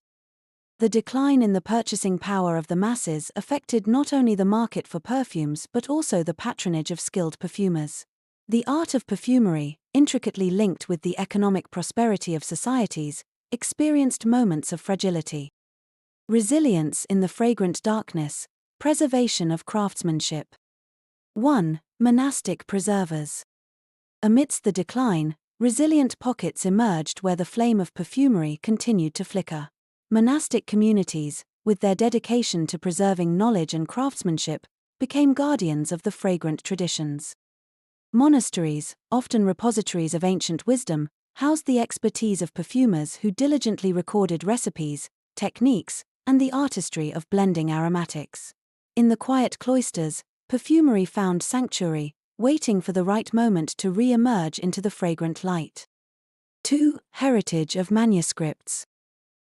The decline in the purchasing power of the masses affected not only the market for perfumes but also the patronage of skilled perfumers. The art of perfumery, intricately linked with the economic prosperity of societies, experienced moments of fragility. Resilience in the fragrant darkness, preservation of craftsmanship. 1. Monastic preservers. Amidst the decline, resilient pockets emerged where the flame of perfumery continued to flicker. Monastic communities, with their dedication to preserving knowledge and craftsmanship, became guardians of the fragrant traditions. Monasteries, often repositories of ancient wisdom, housed the expertise of perfumers who diligently recorded recipes, techniques, and the artistry of blending aromatics. In the quiet cloisters, perfumery found sanctuary, waiting for the right moment to re-emerge into the fragrant light. 2. Heritage of manuscripts.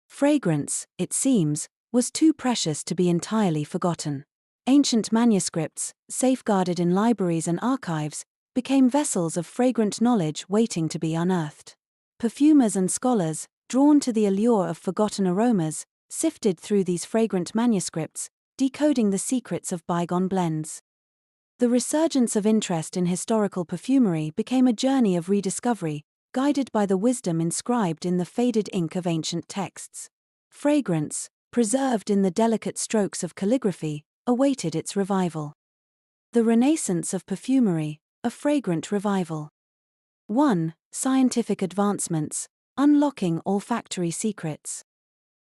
Fragrance, it seems, was too precious to be entirely forgotten. Ancient manuscripts, safeguarded in libraries and archives, became vessels of fragrant knowledge waiting to be unearthed. Perfumers and scholars, drawn to the allure of forgotten aromas, sifted through these fragrant manuscripts, decoding the secrets of bygone blends. The resurgence of interest in historical perfumery became a journey of rediscovery, guided by the wisdom inscribed in the faded ink of ancient texts. Fragrance, preserved in the delicate strokes of calligraphy, awaited its revival. The Renaissance of perfumery, a fragrant revival. 1. Scientific advancements, unlocking olfactory secrets.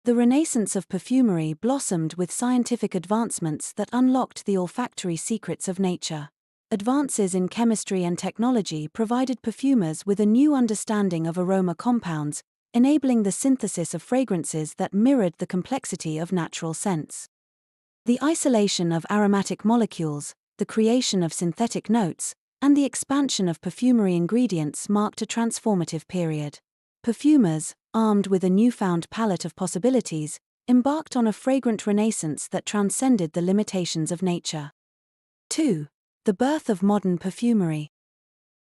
The Renaissance of perfumery blossomed with scientific advancements that unlocked the olfactory secrets of nature. Advances in chemistry and technology provided perfumers with a new understanding of aroma compounds, enabling the synthesis of fragrances that mirrored the complexity of natural scents. The isolation of aromatic molecules, the creation of synthetic notes, and the expansion of perfumery ingredients marked a transformative period. Perfumers, armed with a newfound palette of possibilities, embarked on a fragrant renaissance that transcended the limitations of nature. 2. The birth of modern perfumery.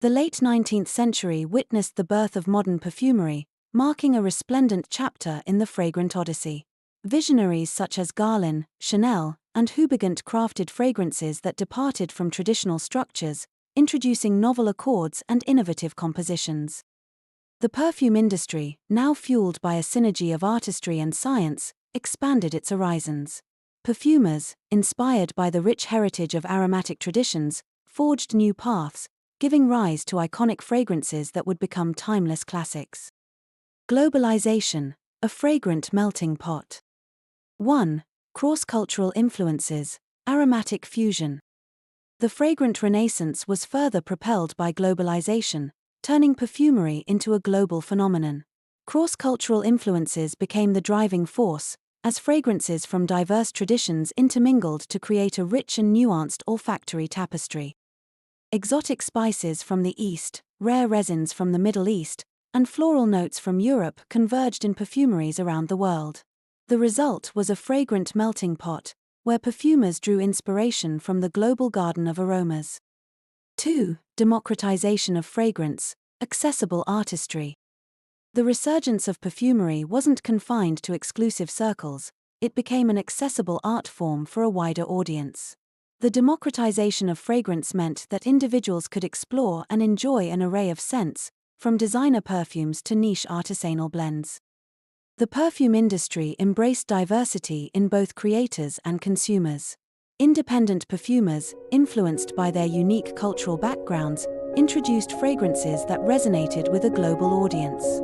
The late 19th century witnessed the birth of modern perfumery, marking a resplendent chapter in the fragrant odyssey. Visionaries such as Guerlain, Chanel, and Houbigant crafted fragrances that departed from traditional structures, introducing novel accords and innovative compositions. The perfume industry, now fueled by a synergy of artistry and science, expanded its horizons. Perfumers, inspired by the rich heritage of aromatic traditions, forged new paths, giving rise to iconic fragrances that would become timeless classics. Globalization, a fragrant melting pot. 1. Cross-cultural influences, aromatic fusion. The fragrant renaissance was further propelled by globalization, turning perfumery into a global phenomenon. Cross-cultural influences became the driving force, as fragrances from diverse traditions intermingled to create a rich and nuanced olfactory tapestry. Exotic spices from the East, rare resins from the Middle East, and floral notes from Europe converged in perfumeries around the world. The result was a fragrant melting pot, where perfumers drew inspiration from the global garden of aromas. 2. Democratization of fragrance, accessible artistry. The resurgence of perfumery wasn't confined to exclusive circles, it became an accessible art form for a wider audience. The democratization of fragrance meant that individuals could explore and enjoy an array of scents, from designer perfumes to niche artisanal blends. The perfume industry embraced diversity in both creators and consumers. Independent perfumers, influenced by their unique cultural backgrounds, introduced fragrances that resonated with a global audience.